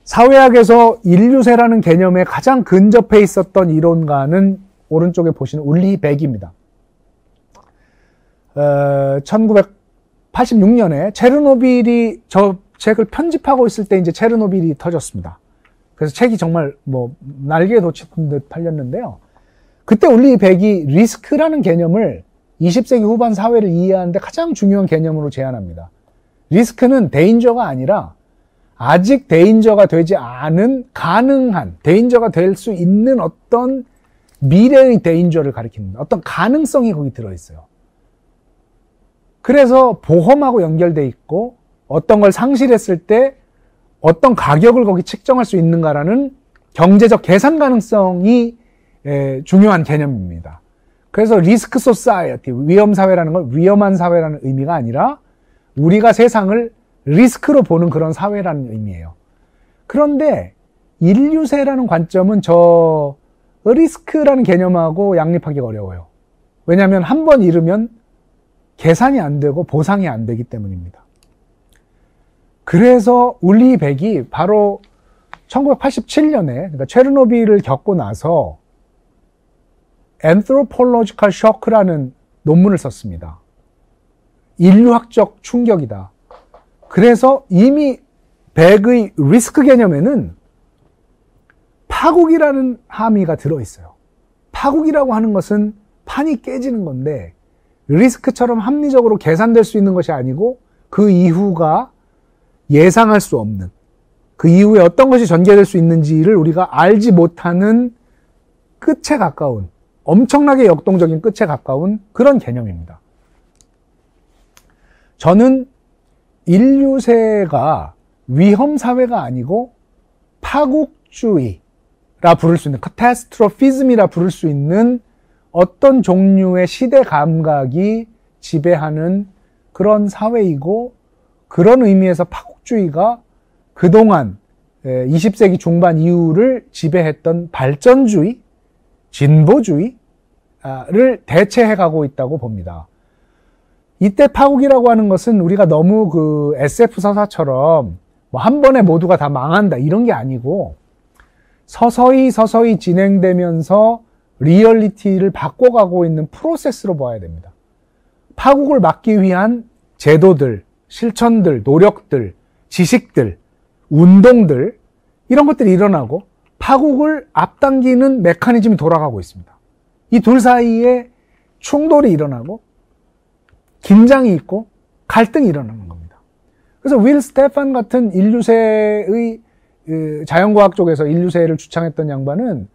사회학에서 인류세라는 개념에 가장 근접해 있었던 이론가는 오른쪽에 보시는 울리 백입니다. 1986년에 체르노빌이, 저 책을 편집하고 있을 때 이제 체르노빌이 터졌습니다. 그래서 책이 정말 뭐 날개에 돋친 듯 팔렸는데요. 그때 울리 백이 리스크라는 개념을 20세기 후반 사회를 이해하는데 가장 중요한 개념으로 제안합니다. 리스크는 데인저가 아니라 아직 데인저가 되지 않은 가능한, 데인저가 될 수 있는 어떤 미래의 데인저를 가리킵니다. 어떤 가능성이 거기 들어있어요. 그래서 보험하고 연결돼 있고 어떤 걸 상실했을 때 어떤 가격을 거기 측정할 수 있는가라는 경제적 계산 가능성이 중요한 개념입니다. 그래서 리스크 소사이어티, 위험 사회라는 건 위험한 사회라는 의미가 아니라 우리가 세상을 리스크로 보는 그런 사회라는 의미예요. 그런데 인류세라는 관점은 저 리스크라는 개념하고 양립하기가 어려워요. 왜냐하면 한 번 잃으면 계산이 안 되고 보상이 안 되기 때문입니다. 그래서 울리 백이 바로 1987년에, 그러니까 체르노빌을 겪고 나서 Anthropological Shock라는 논문을 썼습니다. 인류학적 충격이다. 그래서 이미 백의 리스크 개념에는 파국이라는 함의가 들어있어요. 파국이라고 하는 것은 판이 깨지는 건데 리스크처럼 합리적으로 계산될 수 있는 것이 아니고 그 이후가 예상할 수 없는, 그 이후에 어떤 것이 전개될 수 있는지를 우리가 알지 못하는 끝에 가까운, 엄청나게 역동적인 끝에 가까운 그런 개념입니다. 저는 인류세가 위험사회가 아니고 파국주의라 부를 수 있는, 카타스트로피즘이라 부를 수 있는 어떤 종류의 시대 감각이 지배하는 그런 사회이고, 그런 의미에서 파국주의가 그동안 20세기 중반 이후를 지배했던 발전주의, 진보주의를 대체해가고 있다고 봅니다. 이때 파국이라고 하는 것은 우리가 너무 그 SF 서사처럼 뭐 한 번에 모두가 다 망한다 이런 게 아니고 서서히 진행되면서 리얼리티를 바꿔가고 있는 프로세스로 봐야 됩니다. 파국을 막기 위한 제도들, 실천들, 노력들, 지식들, 운동들, 이런 것들이 일어나고 파국을 앞당기는 메커니즘이 돌아가고 있습니다. 이 둘 사이에 충돌이 일어나고 긴장이 있고 갈등이 일어나는 겁니다. 그래서 윌 스테판 같은 인류세의 자연과학 쪽에서 인류세를 주창했던 양반은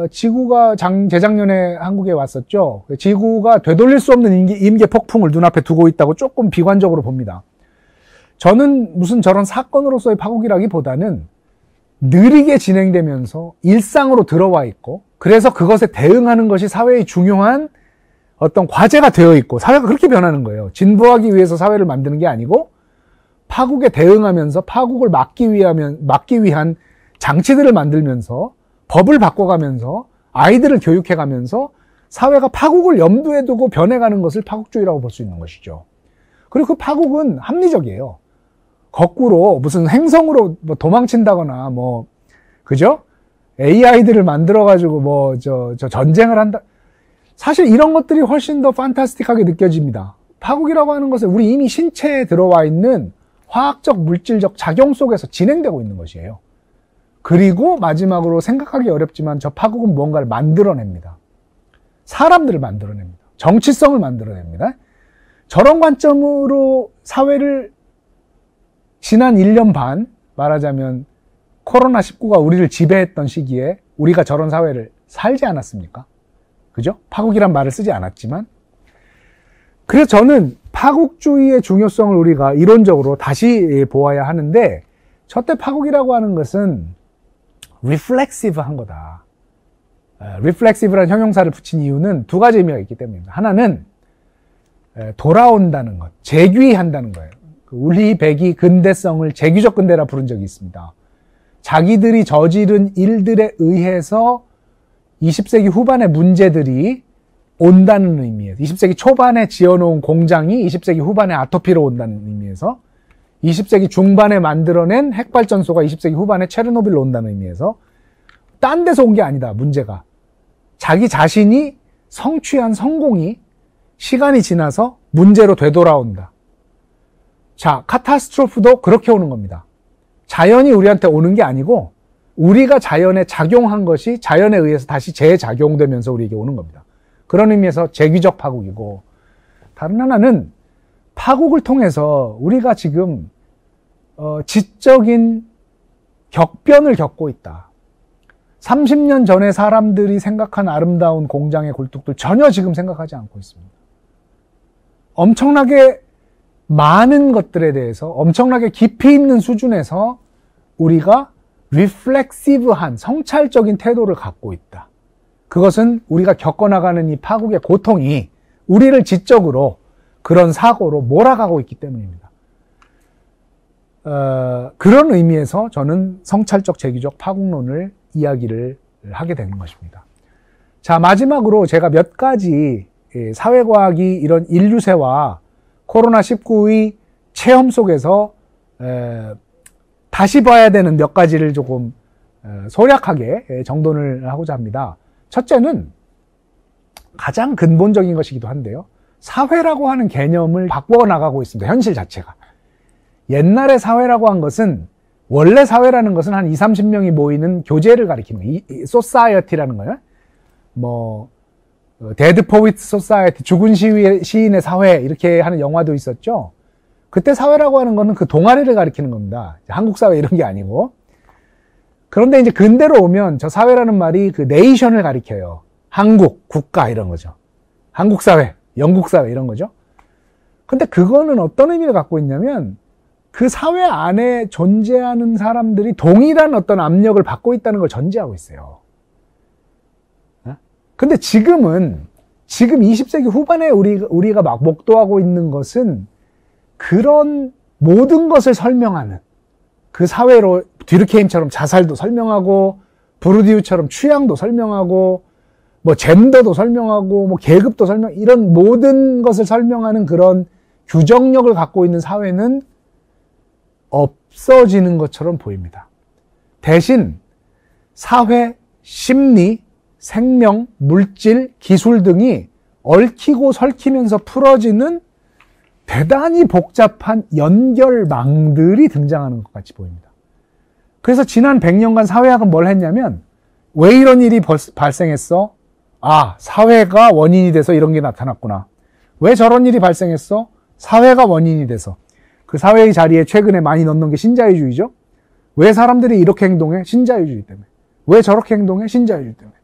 지구가 재작년에 한국에 왔었죠. 지구가 되돌릴 수 없는 임계 폭풍을 눈앞에 두고 있다고 조금 비관적으로 봅니다. 저는 무슨 저런 사건으로서의 파국이라기보다는 느리게 진행되면서 일상으로 들어와 있고, 그래서 그것에 대응하는 것이 사회의 중요한 어떤 과제가 되어 있고, 사회가 그렇게 변하는 거예요. 진보하기 위해서 사회를 만드는 게 아니고 파국에 대응하면서 파국을 막기 위한 장치들을 만들면서 법을 바꿔가면서 아이들을 교육해가면서 사회가 파국을 염두에 두고 변해가는 것을 파국주의라고 볼 수 있는 것이죠. 그리고 그 파국은 합리적이에요. 거꾸로 무슨 행성으로 뭐 도망친다거나 뭐 그죠? AI들을 만들어가지고 저 전쟁을 한다. 사실 이런 것들이 훨씬 더 판타스틱하게 느껴집니다. 파국이라고 하는 것은 우리 이미 신체에 들어와 있는 화학적, 물질적 작용 속에서 진행되고 있는 것이에요. 그리고 마지막으로 생각하기 어렵지만 저 파국은 뭔가를 만들어냅니다. 사람들을 만들어냅니다. 정치성을 만들어냅니다. 저런 관점으로 사회를 지난 1년 반, 말하자면 코로나19가 우리를 지배했던 시기에 우리가 저런 사회를 살지 않았습니까? 그죠? 파국이란 말을 쓰지 않았지만. 그래서 저는 파국주의의 중요성을 우리가 이론적으로 다시 보아야 하는데, 저때 파국이라고 하는 것은 reflexive한 거다. reflexive라는 형용사를 붙인 이유는 두 가지 의미가 있기 때문입니다. 하나는 돌아온다는 것, 재귀한다는 거예요. 우리 백이 근대성을 재귀적 근대라 부른 적이 있습니다. 자기들이 저지른 일들에 의해서 20세기 후반의 문제들이 온다는 의미에서, 20세기 초반에 지어놓은 공장이 20세기 후반에 아토피로 온다는 의미에서, 20세기 중반에 만들어낸 핵발전소가 20세기 후반에 체르노빌로 온다는 의미에서, 딴 데서 온 게 아니다, 문제가. 자기 자신이 성취한 성공이 시간이 지나서 문제로 되돌아온다. 자, 카타스트로프도 그렇게 오는 겁니다. 자연이 우리한테 오는 게 아니고 우리가 자연에 작용한 것이 자연에 의해서 다시 재작용되면서 우리에게 오는 겁니다. 그런 의미에서 재귀적 파국이고, 다른 하나는 파국을 통해서 우리가 지금 지적인 격변을 겪고 있다. 30년 전에 사람들이 생각한 아름다운 공장의 굴뚝들 전혀 지금 생각하지 않고 있습니다. 엄청나게 많은 것들에 대해서 엄청나게 깊이 있는 수준에서 우리가 리플렉시브한 성찰적인 태도를 갖고 있다. 그것은 우리가 겪어나가는 이 파국의 고통이 우리를 지적으로 그런 사고로 몰아가고 있기 때문입니다. 그런 의미에서 저는 성찰적 재귀적 파국론을 이야기를 하게 되는 것입니다. 자, 마지막으로 제가 몇 가지 사회과학이 이런 인류세와 코로나19의 체험 속에서 다시 봐야 되는 몇 가지를 조금 소략하게 정돈을 하고자 합니다. 첫째는 가장 근본적인 것이기도 한데요. 사회라고 하는 개념을 바꿔 나가고 있습니다. 현실 자체가. 옛날의 사회라고 한 것은, 원래 사회라는 것은 한 20, 30명이 모이는 교제를 가리키는 거예요. 소사이어티라는 거예요. 데드 포이트 소사이어티, 죽은 시인의 사회, 이렇게 하는 영화도 있었죠. 그때 사회라고 하는 거는 그 동아리를 가리키는 겁니다. 한국 사회 이런 게 아니고. 그런데 이제 근대로 오면 저 사회라는 말이 그 네이션을 가리켜요. 한국, 국가 이런 거죠. 한국 사회, 영국 사회 이런 거죠. 근데 그거는 어떤 의미를 갖고 있냐면, 그 사회 안에 존재하는 사람들이 동일한 어떤 압력을 받고 있다는 걸 전제하고 있어요. 근데 지금 20세기 후반에 우리가 막 목도하고 있는 것은 그런 모든 것을 설명하는, 그 사회로 듀르케임처럼 자살도 설명하고, 부르디유처럼 취향도 설명하고, 젠더도 설명하고, 계급도 이런 모든 것을 설명하는 그런 규정력을 갖고 있는 사회는 없어지는 것처럼 보입니다. 대신 사회, 심리, 생명, 물질, 기술 등이 얽히고 설키면서 풀어지는 대단히 복잡한 연결망들이 등장하는 것 같이 보입니다. 그래서 지난 100년간 사회학은 뭘 했냐면, 왜 이런 일이 발생했어? 아, 사회가 원인이 돼서 이런 게 나타났구나. 왜 저런 일이 발생했어? 사회가 원인이 돼서. 그 사회의 자리에 최근에 많이 넣는 게 신자유주의죠. 왜 사람들이 이렇게 행동해? 신자유주의 때문에. 왜 저렇게 행동해? 신자유주의 때문에.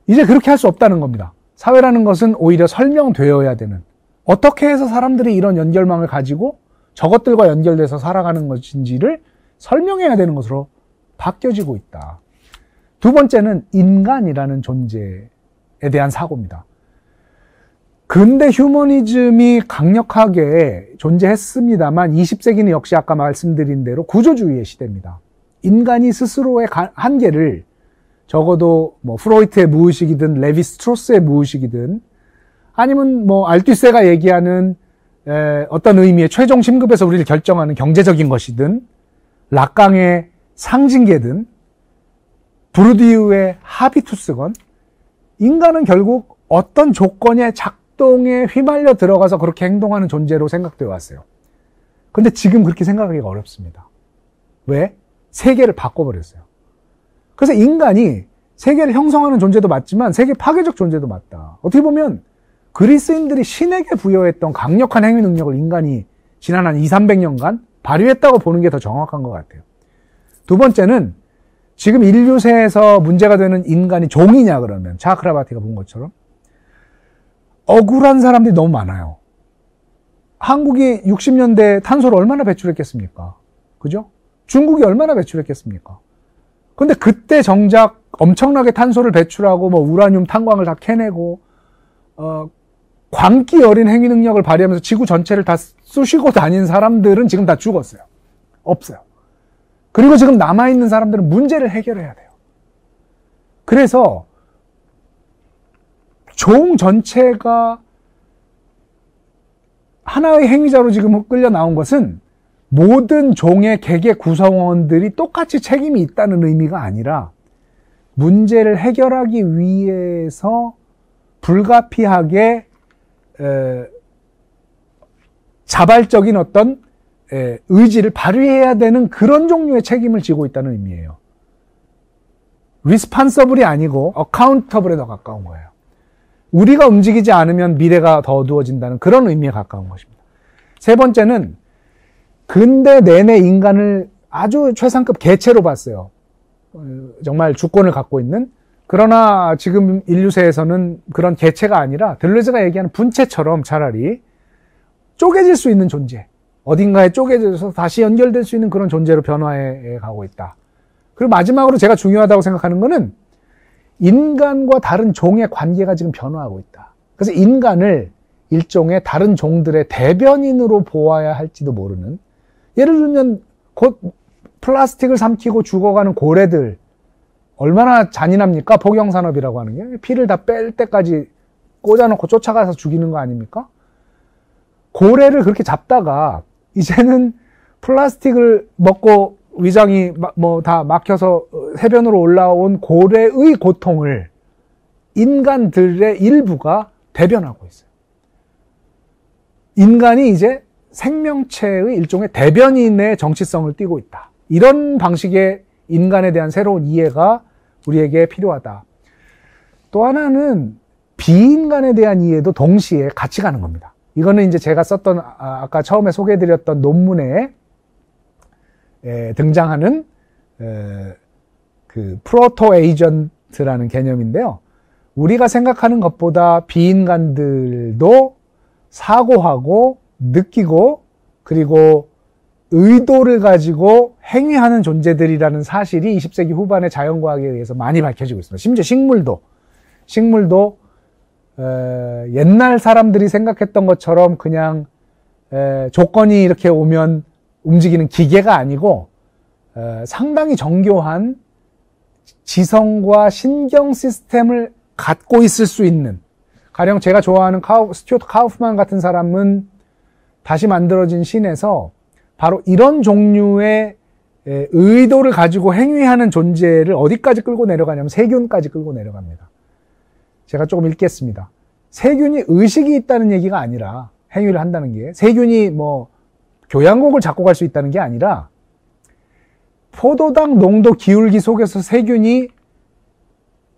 이제 그렇게 할 수 없다는 겁니다. 사회라는 것은 오히려 설명되어야 되는, 어떻게 해서 사람들이 이런 연결망을 가지고 저것들과 연결돼서 살아가는 것인지를 설명해야 되는 것으로 바뀌어지고 있다. 두 번째는 인간이라는 존재에 대한 사고입니다. 근대 휴머니즘이 강력하게 존재했습니다만 20세기는 역시 아까 말씀드린 대로 구조주의의 시대입니다. 인간이 스스로의 한계를 적어도 프로이트의 무의식이든 레vi 스트로스의 무의식이든 아니면 알투세가 얘기하는 어떤 의미의 최종 심급에서 우리를 결정하는 경제적인 것이든 락강의 상징계든 부르디유의 하비투스건, 인간은 결국 어떤 조건의 작동에 휘말려 들어가서 그렇게 행동하는 존재로 생각되어 왔어요. 근데 지금 그렇게 생각하기가 어렵습니다. 왜? 세계를 바꿔버렸어요. 그래서 인간이 세계를 형성하는 존재도 맞지만 세계 파괴적 존재도 맞다. 어떻게 보면 그리스인들이 신에게 부여했던 강력한 행위 능력을 인간이 지난 한 200, 300년간 발휘했다고 보는 게 더 정확한 것 같아요. 두 번째는 지금 인류세에서 문제가 되는 인간이 종이냐 그러면 차크라바티가 본 것처럼 억울한 사람들이 너무 많아요. 한국이 60년대 탄소를 얼마나 배출했겠습니까? 그죠? 중국이 얼마나 배출했겠습니까? 근데 그때 정작 엄청나게 탄소를 배출하고 뭐 우라늄 탄광을 다 캐내고 광기 어린 행위 능력을 발휘하면서 지구 전체를 다 쑤시고 다닌 사람들은 지금 다 죽었어요. 없어요. 그리고 지금 남아있는 사람들은 문제를 해결해야 돼요. 그래서 종 전체가 하나의 행위자로 지금 끌려 나온 것은 모든 종의 개개 구성원들이 똑같이 책임이 있다는 의미가 아니라 문제를 해결하기 위해서 불가피하게 자발적인 어떤 의지를 발휘해야 되는 그런 종류의 책임을 지고 있다는 의미예요. responsible이 아니고 accountable에 더 가까운 거예요. 우리가 움직이지 않으면 미래가 더 어두워진다는 그런 의미에 가까운 것입니다. 세 번째는 근대 내내 인간을 아주 최상급 개체로 봤어요. 정말 주권을 갖고 있는. 그러나 지금 인류세에서는 그런 개체가 아니라 들레즈가 얘기하는 분체처럼 차라리 쪼개질 수 있는 존재, 어딘가에 쪼개져서 다시 연결될 수 있는 그런 존재로 변화해 가고 있다. 그리고 마지막으로 제가 중요하다고 생각하는 것은 인간과 다른 종의 관계가 지금 변화하고 있다. 그래서 인간을 일종의 다른 종들의 대변인으로 보아야 할지도 모르는, 예를 들면 곧 플라스틱을 삼키고 죽어가는 고래들 얼마나 잔인합니까? 포경산업이라고 하는 게 피를 다 뺄 때까지 꽂아놓고 쫓아가서 죽이는 거 아닙니까? 고래를 그렇게 잡다가 이제는 플라스틱을 먹고 위장이 뭐 다 막혀서 해변으로 올라온 고래의 고통을 인간들의 일부가 대변하고 있어요. 인간이 이제 생명체의 일종의 대변인의 정치성을 띠고 있다. 이런 방식의 인간에 대한 새로운 이해가 우리에게 필요하다. 또 하나는 비인간에 대한 이해도 동시에 같이 가는 겁니다. 이거는 이제 제가 썼던 아까 처음에 소개해드렸던 논문에 등장하는 그 프로토 에이전트라는 개념인데요. 우리가 생각하는 것보다 비인간들도 사고하고 느끼고 그리고 의도를 가지고 행위하는 존재들이라는 사실이 20세기 후반의 자연과학에 의해서 많이 밝혀지고 있습니다. 심지어 식물도 옛날 사람들이 생각했던 것처럼 그냥 조건이 이렇게 오면 움직이는 기계가 아니고 상당히 정교한 지성과 신경 시스템을 갖고 있을 수 있는, 가령 제가 좋아하는 스튜어트 카우프만 같은 사람은 다시 만들어진 신에서 바로 이런 종류의 의도를 가지고 행위하는 존재를 어디까지 끌고 내려가냐면 세균까지 끌고 내려갑니다. 제가 조금 읽겠습니다. 세균이 의식이 있다는 얘기가 아니라, 행위를 한다는 게 세균이 뭐 교양곡을 작곡 할 수 있다는 게 아니라 포도당 농도 기울기 속에서 세균이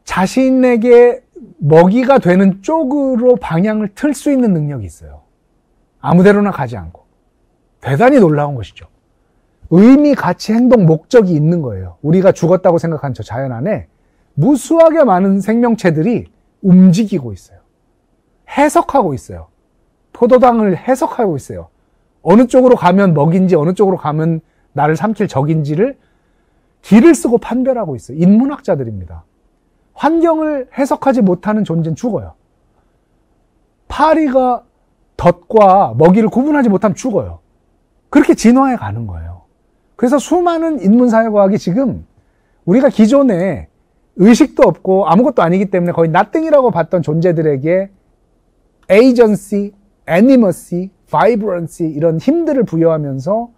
자신에게 먹이가 되는 쪽으로 방향을 틀 수 있는 능력이 있어요. 아무데로나 가지 않고. 대단히 놀라운 것이죠. 의미, 가치, 행동, 목적이 있는 거예요. 우리가 죽었다고 생각한 저 자연 안에 무수하게 많은 생명체들이 움직이고 있어요. 해석하고 있어요. 포도당을 해석하고 있어요. 어느 쪽으로 가면 먹인지, 어느 쪽으로 가면 나를 삼킬 적인지를 길을 쓰고 판별하고 있어요. 인문학자들입니다. 환경을 해석하지 못하는 존재는 죽어요. 파리가 덫과 먹이를 구분하지 못하면 죽어요. 그렇게 진화해 가는 거예요. 그래서 수많은 인문사회과학이 지금 우리가 기존에 의식도 없고 아무것도 아니기 때문에 거의 nothing이라고 봤던 존재들에게 agency, animacy, vibrancy 이런 힘들을 부여하면서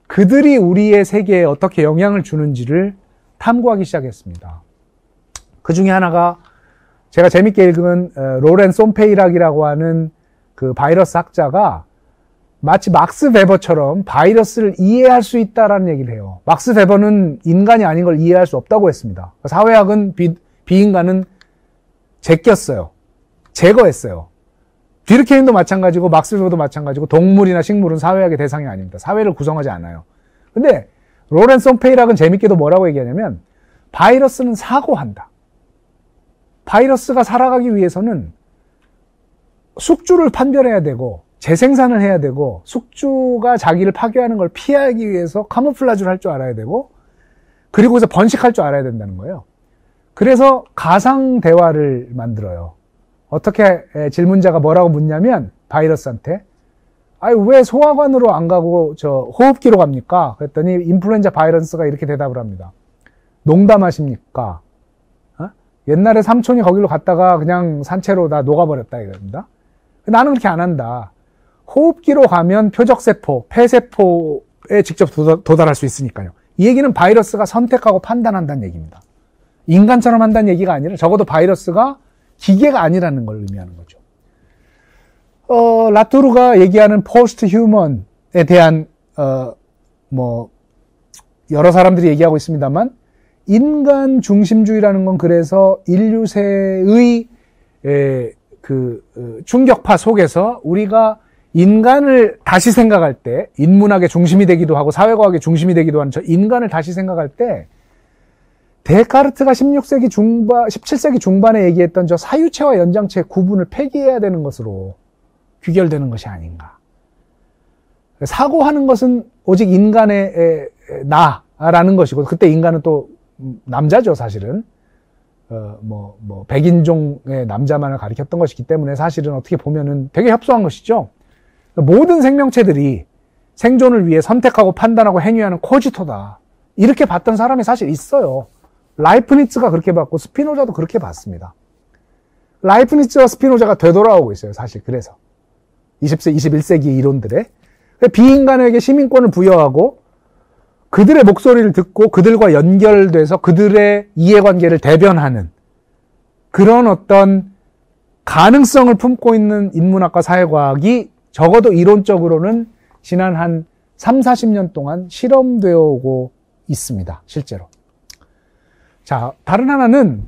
그들이 우리의 세계에 어떻게 영향을 주는지를 탐구하기 시작했습니다. 그 중에 하나가 제가 재밌게 읽은 로렌 솜페이락이라고 하는 그 바이러스 학자가 마치 막스 베버처럼 바이러스를 이해할 수 있다라는 얘기를 해요. 막스 베버는 인간이 아닌 걸 이해할 수 없다고 했습니다. 사회학은 비인간은 제꼈어요. 제거했어요. 듀르케임도 마찬가지고 막스웰도 마찬가지고 동물이나 식물은 사회학의 대상이 아닙니다. 사회를 구성하지 않아요. 근데 로렌스 홈페이락은 재밌게도 뭐라고 얘기하냐면 바이러스는 사고한다. 바이러스가 살아가기 위해서는 숙주를 판별해야 되고 재생산을 해야 되고 숙주가 자기를 파괴하는 걸 피하기 위해서 카모플라주를 할 줄 알아야 되고 그리고서 번식할 줄 알아야 된다는 거예요. 그래서 가상 대화를 만들어요. 어떻게 질문자가 뭐라고 묻냐면 바이러스한테 왜 소화관으로 안 가고 저 호흡기로 갑니까? 그랬더니 인플루엔자 바이러스가 이렇게 대답을 합니다. 농담하십니까? 옛날에 삼촌이 거기로 갔다가 그냥 산채로 다 녹아버렸다 이겁니다. 나는 그렇게 안 한다. 호흡기로 가면 표적세포, 폐세포에 직접 도달할 수 있으니까요. 이 얘기는 바이러스가 선택하고 판단한다는 얘기입니다. 인간처럼 한다는 얘기가 아니라 적어도 바이러스가 기계가 아니라는 걸 의미하는 거죠. 라투르가 얘기하는 포스트 휴먼에 대한 여러 사람들이 얘기하고 있습니다만 인간 중심주의라는 건 그래서 인류세의 충격파 속에서 우리가 인간을 다시 생각할 때 인문학의 중심이 되기도 하고 사회과학의 중심이 되기도 하는 저 인간을 다시 생각할 때 데카르트가 17세기 중반에 얘기했던 저 사유체와 연장체의 구분을 폐기해야 되는 것으로 귀결되는 것이 아닌가. 사고하는 것은 오직 인간의 나라는 것이고 그때 인간은 또 남자죠 사실은. 백인종의 남자만을 가리켰던 것이기 때문에 사실은 어떻게 보면은 되게 협소한 것이죠. 모든 생명체들이 생존을 위해 선택하고 판단하고 행위하는 코지토다. 이렇게 봤던 사람이 사실 있어요. 라이프니츠가 그렇게 봤고 스피노자도 그렇게 봤습니다. 라이프니츠와 스피노자가 되돌아오고 있어요. 사실 그래서 21세기 이론들에 비인간에게 시민권을 부여하고 그들의 목소리를 듣고 그들과 연결돼서 그들의 이해관계를 대변하는 그런 어떤 가능성을 품고 있는 인문학과 사회과학이 적어도 이론적으로는 지난 한 3, 40년 동안 실험되어 오고 있습니다. 실제로. 자, 다른 하나는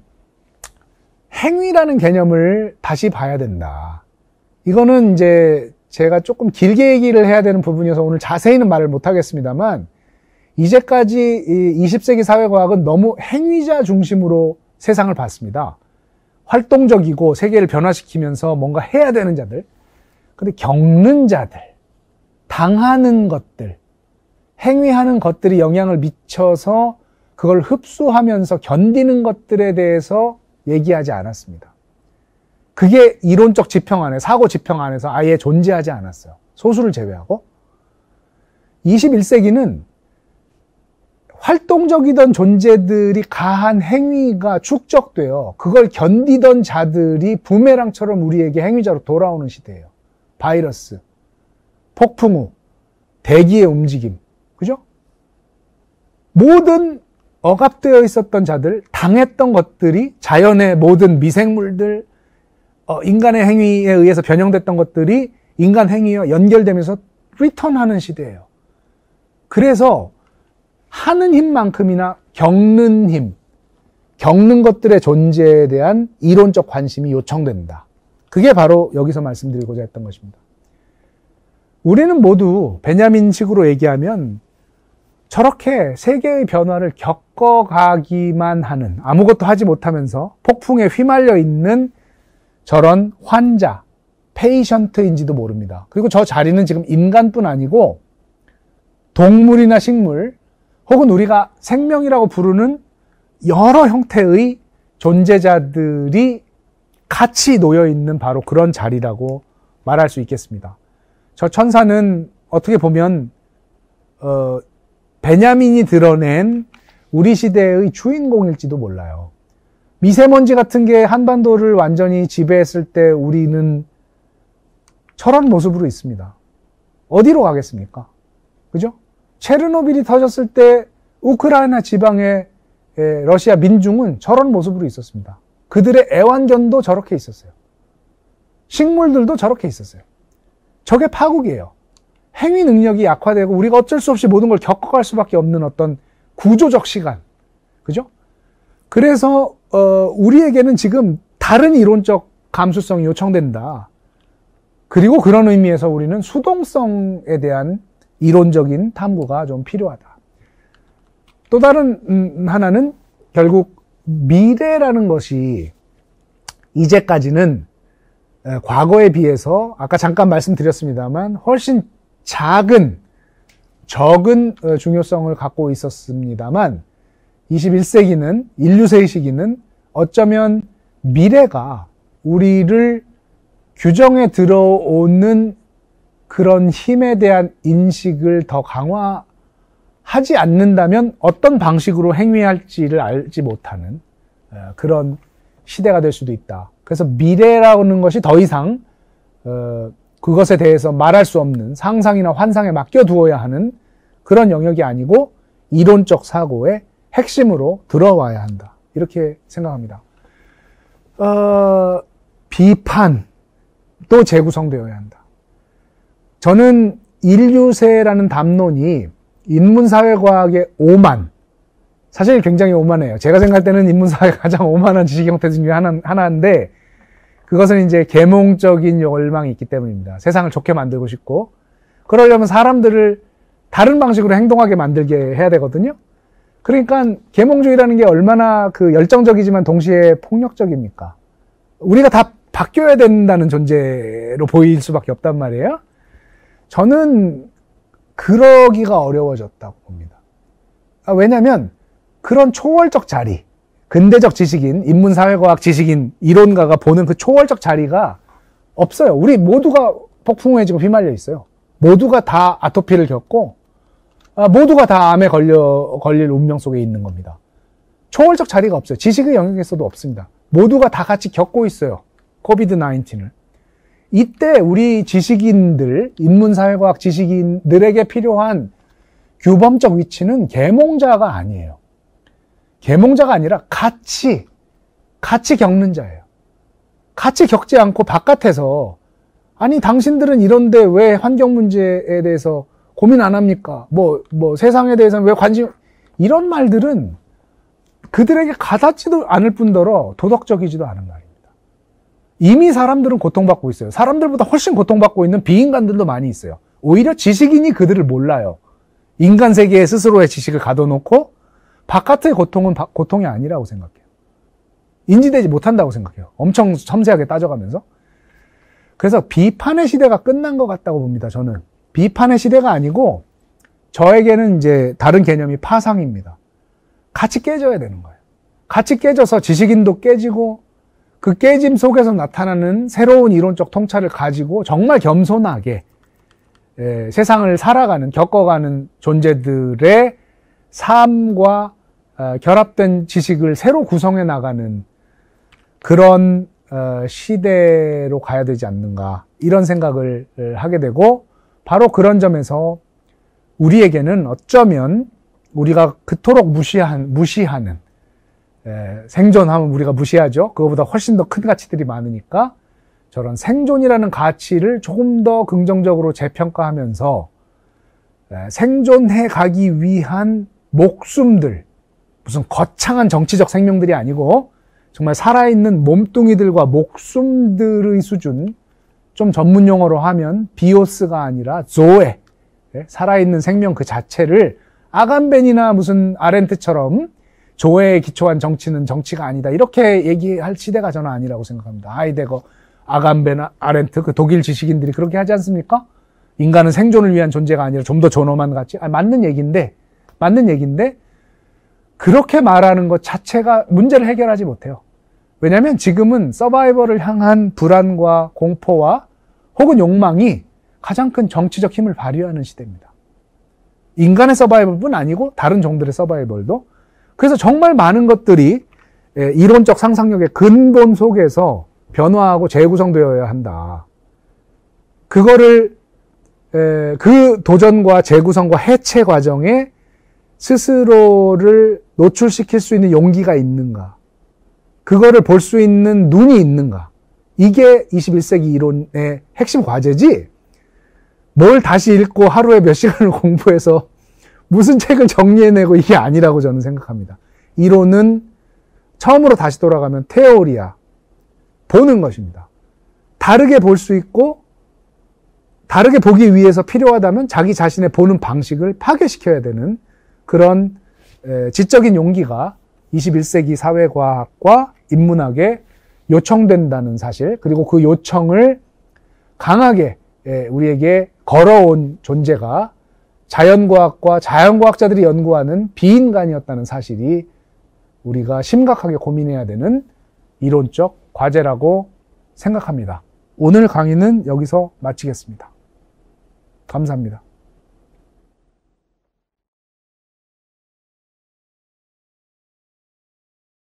행위라는 개념을 다시 봐야 된다. 이거는 이제 제가 조금 길게 얘기를 해야 되는 부분이어서 오늘 자세히는 말을 못 하겠습니다만 이제까지 20세기 사회과학은 너무 행위자 중심으로 세상을 봤습니다. 활동적이고 세계를 변화시키면서 뭔가 해야 되는 자들, 근데 겪는 자들, 당하는 것들, 행위하는 것들이 영향을 미쳐서 그걸 흡수하면서 견디는 것들에 대해서 얘기하지 않았습니다. 그게 이론적 지평 안에, 사고 지평 안에서 아예 존재하지 않았어요. 소수를 제외하고. 21세기는 활동적이던 존재들이 가한 행위가 축적되어 그걸 견디던 자들이 부메랑처럼 우리에게 행위자로 돌아오는 시대예요. 바이러스, 폭풍우, 대기의 움직임, 그죠? 모든 억압되어 있었던 자들, 당했던 것들이 자연의 모든 미생물들, 인간의 행위에 의해서 변형됐던 것들이 인간 행위와 연결되면서 리턴하는 시대예요. 그래서 하는 힘만큼이나 겪는 힘, 겪는 것들의 존재에 대한 이론적 관심이 요청된다. 그게 바로 여기서 말씀드리고자 했던 것입니다. 우리는 모두 베냐민식으로 얘기하면 저렇게 세계의 변화를 겪어가기만 하는, 아무것도 하지 못하면서 폭풍에 휘말려 있는 저런 환자, 페이션트인지도 모릅니다. 그리고 저 자리는 지금 인간뿐 아니고 동물이나 식물 혹은 우리가 생명이라고 부르는 여러 형태의 존재자들이 같이 놓여있는 바로 그런 자리라고 말할 수 있겠습니다. 저 천사는 어떻게 보면 베냐민이 드러낸 우리 시대의 주인공일지도 몰라요. 미세먼지 같은 게 한반도를 완전히 지배했을 때 우리는 저런 모습으로 있습니다. 어디로 가겠습니까? 그죠? 체르노빌이 터졌을 때 우크라이나 지방의 러시아 민중은 저런 모습으로 있었습니다. 그들의 애완견도 저렇게 있었어요. 식물들도 저렇게 있었어요. 저게 파국이에요. 행위 능력이 약화되고 우리가 어쩔 수 없이 모든 걸 겪어갈 수밖에 없는 어떤 구조적 시간. 그죠? 그래서 우리에게는 지금 다른 이론적 감수성이 요청된다. 그리고 그런 의미에서 우리는 수동성에 대한 이론적인 탐구가 좀 필요하다. 또 다른 하나는 결국 미래라는 것이 이제까지는 과거에 비해서 아까 잠깐 말씀드렸습니다만 훨씬 적은 중요성을 갖고 있었습니다만 21세기는 인류세의 시기는 어쩌면 미래가 우리를 규정에 들어오는 그런 힘에 대한 인식을 더 강화하지 않는다면 어떤 방식으로 행위할지를 알지 못하는 그런 시대가 될 수도 있다. 그래서 미래라는 것이 더 이상 그것에 대해서 말할 수 없는 상상이나 환상에 맡겨두어야 하는 그런 영역이 아니고 이론적 사고의 핵심으로 들어와야 한다. 이렇게 생각합니다. 비판도 재구성되어야 한다. 저는 인류세라는 담론이 인문사회과학의 오만, 사실 굉장히 오만해요. 제가 생각할 때는 인문사회가 가장 오만한 지식 형태 중에 하나인데 그것은 이제 계몽적인 열망이 있기 때문입니다. 세상을 좋게 만들고 싶고 그러려면 사람들을 다른 방식으로 행동하게 만들게 해야 되거든요. 그러니까 계몽주의라는 게 얼마나 그 열정적이지만 동시에 폭력적입니까? 우리가 다 바뀌어야 된다는 존재로 보일 수밖에 없단 말이에요. 저는 그러기가 어려워졌다고 봅니다. 왜냐하면 그런 초월적 자리, 근대적 지식인, 인문사회과학 지식인, 이론가가 보는 그 초월적 자리가 없어요. 우리 모두가 폭풍우에 지금 휘말려 있어요. 모두가 다 아토피를 겪고 모두가 다 암에 걸릴 운명 속에 있는 겁니다. 초월적 자리가 없어요. 지식의 영역에서도 없습니다. 모두가 다 같이 겪고 있어요. 코비드 19을. 이때 우리 지식인들, 인문사회과학 지식인들에게 필요한 규범적 위치는 계몽자가 아니에요. 계몽자가 아니라 같이 겪는 자예요. 같이 겪지 않고 바깥에서 아니 당신들은 이런데 왜 환경 문제에 대해서 고민 안 합니까? 뭐 세상에 대해서는 왜 관심, 이런 말들은 그들에게 가닿지도 않을 뿐더러 도덕적이지도 않은 말입니다. 이미 사람들은 고통받고 있어요. 사람들보다 훨씬 고통받고 있는 비인간들도 많이 있어요. 오히려 지식인이 그들을 몰라요. 인간 세계에 스스로의 지식을 가둬놓고 바깥의 고통은 고통이 아니라고 생각해요. 인지되지 못한다고 생각해요. 엄청 섬세하게 따져가면서. 그래서 비판의 시대가 끝난 것 같다고 봅니다. 저는. 비판의 시대가 아니고 저에게는 이제 다른 개념이 파상입니다. 같이 깨져야 되는 거예요. 같이 깨져서 지식인도 깨지고 그 깨짐 속에서 나타나는 새로운 이론적 통찰을 가지고 정말 겸손하게 세상을 살아가는, 겪어가는 존재들의 삶과 결합된 지식을 새로 구성해 나가는 그런 시대로 가야 되지 않는가, 이런 생각을 하게 되고, 바로 그런 점에서 우리에게는 어쩌면 우리가 그토록 무시하는 생존하면 우리가 무시하죠. 그거보다 훨씬 더 큰 가치들이 많으니까 저런 생존이라는 가치를 조금 더 긍정적으로 재평가하면서 생존해 가기 위한 목숨들, 무슨 거창한 정치적 생명들이 아니고 정말 살아있는 몸뚱이들과 목숨들의 수준, 좀 전문 용어로 하면 비오스가 아니라 조에, 살아있는 생명 그 자체를 아간벤이나 무슨 아렌트처럼 조에에 기초한 정치는 정치가 아니다, 이렇게 얘기할 시대가 저는 아니라고 생각합니다. 하이데거, 아간벤, 아렌트, 그 독일 지식인들이 그렇게 하지 않습니까? 인간은 생존을 위한 존재가 아니라 좀 더 존엄한 가치. 맞는 얘기인데 그렇게 말하는 것 자체가 문제를 해결하지 못해요. 왜냐하면 지금은 서바이벌을 향한 불안과 공포와 혹은 욕망이 가장 큰 정치적 힘을 발휘하는 시대입니다. 인간의 서바이벌뿐 아니고 다른 종들의 서바이벌도. 그래서 정말 많은 것들이 이론적 상상력의 근본 속에서 변화하고 재구성되어야 한다. 그거를 그 도전과 재구성과 해체 과정에 스스로를 노출시킬 수 있는 용기가 있는가, 그거를 볼 수 있는 눈이 있는가, 이게 21세기 이론의 핵심 과제지, 뭘 다시 읽고 하루에 몇 시간을 공부해서 무슨 책을 정리해내고 이게 아니라고 저는 생각합니다. 이론은 처음으로 다시 돌아가면 테오리야, 보는 것입니다. 다르게 볼 수 있고 다르게 보기 위해서 필요하다면 자기 자신의 보는 방식을 파괴시켜야 되는 그런 지적인 용기가 21세기 사회과학과 인문학에 요청된다는 사실, 그리고 그 요청을 강하게 우리에게 걸어온 존재가 자연과학과 자연과학자들이 연구하는 비인간이었다는 사실이 우리가 심각하게 고민해야 되는 이론적 과제라고 생각합니다. 오늘 강의는 여기서 마치겠습니다. 감사합니다.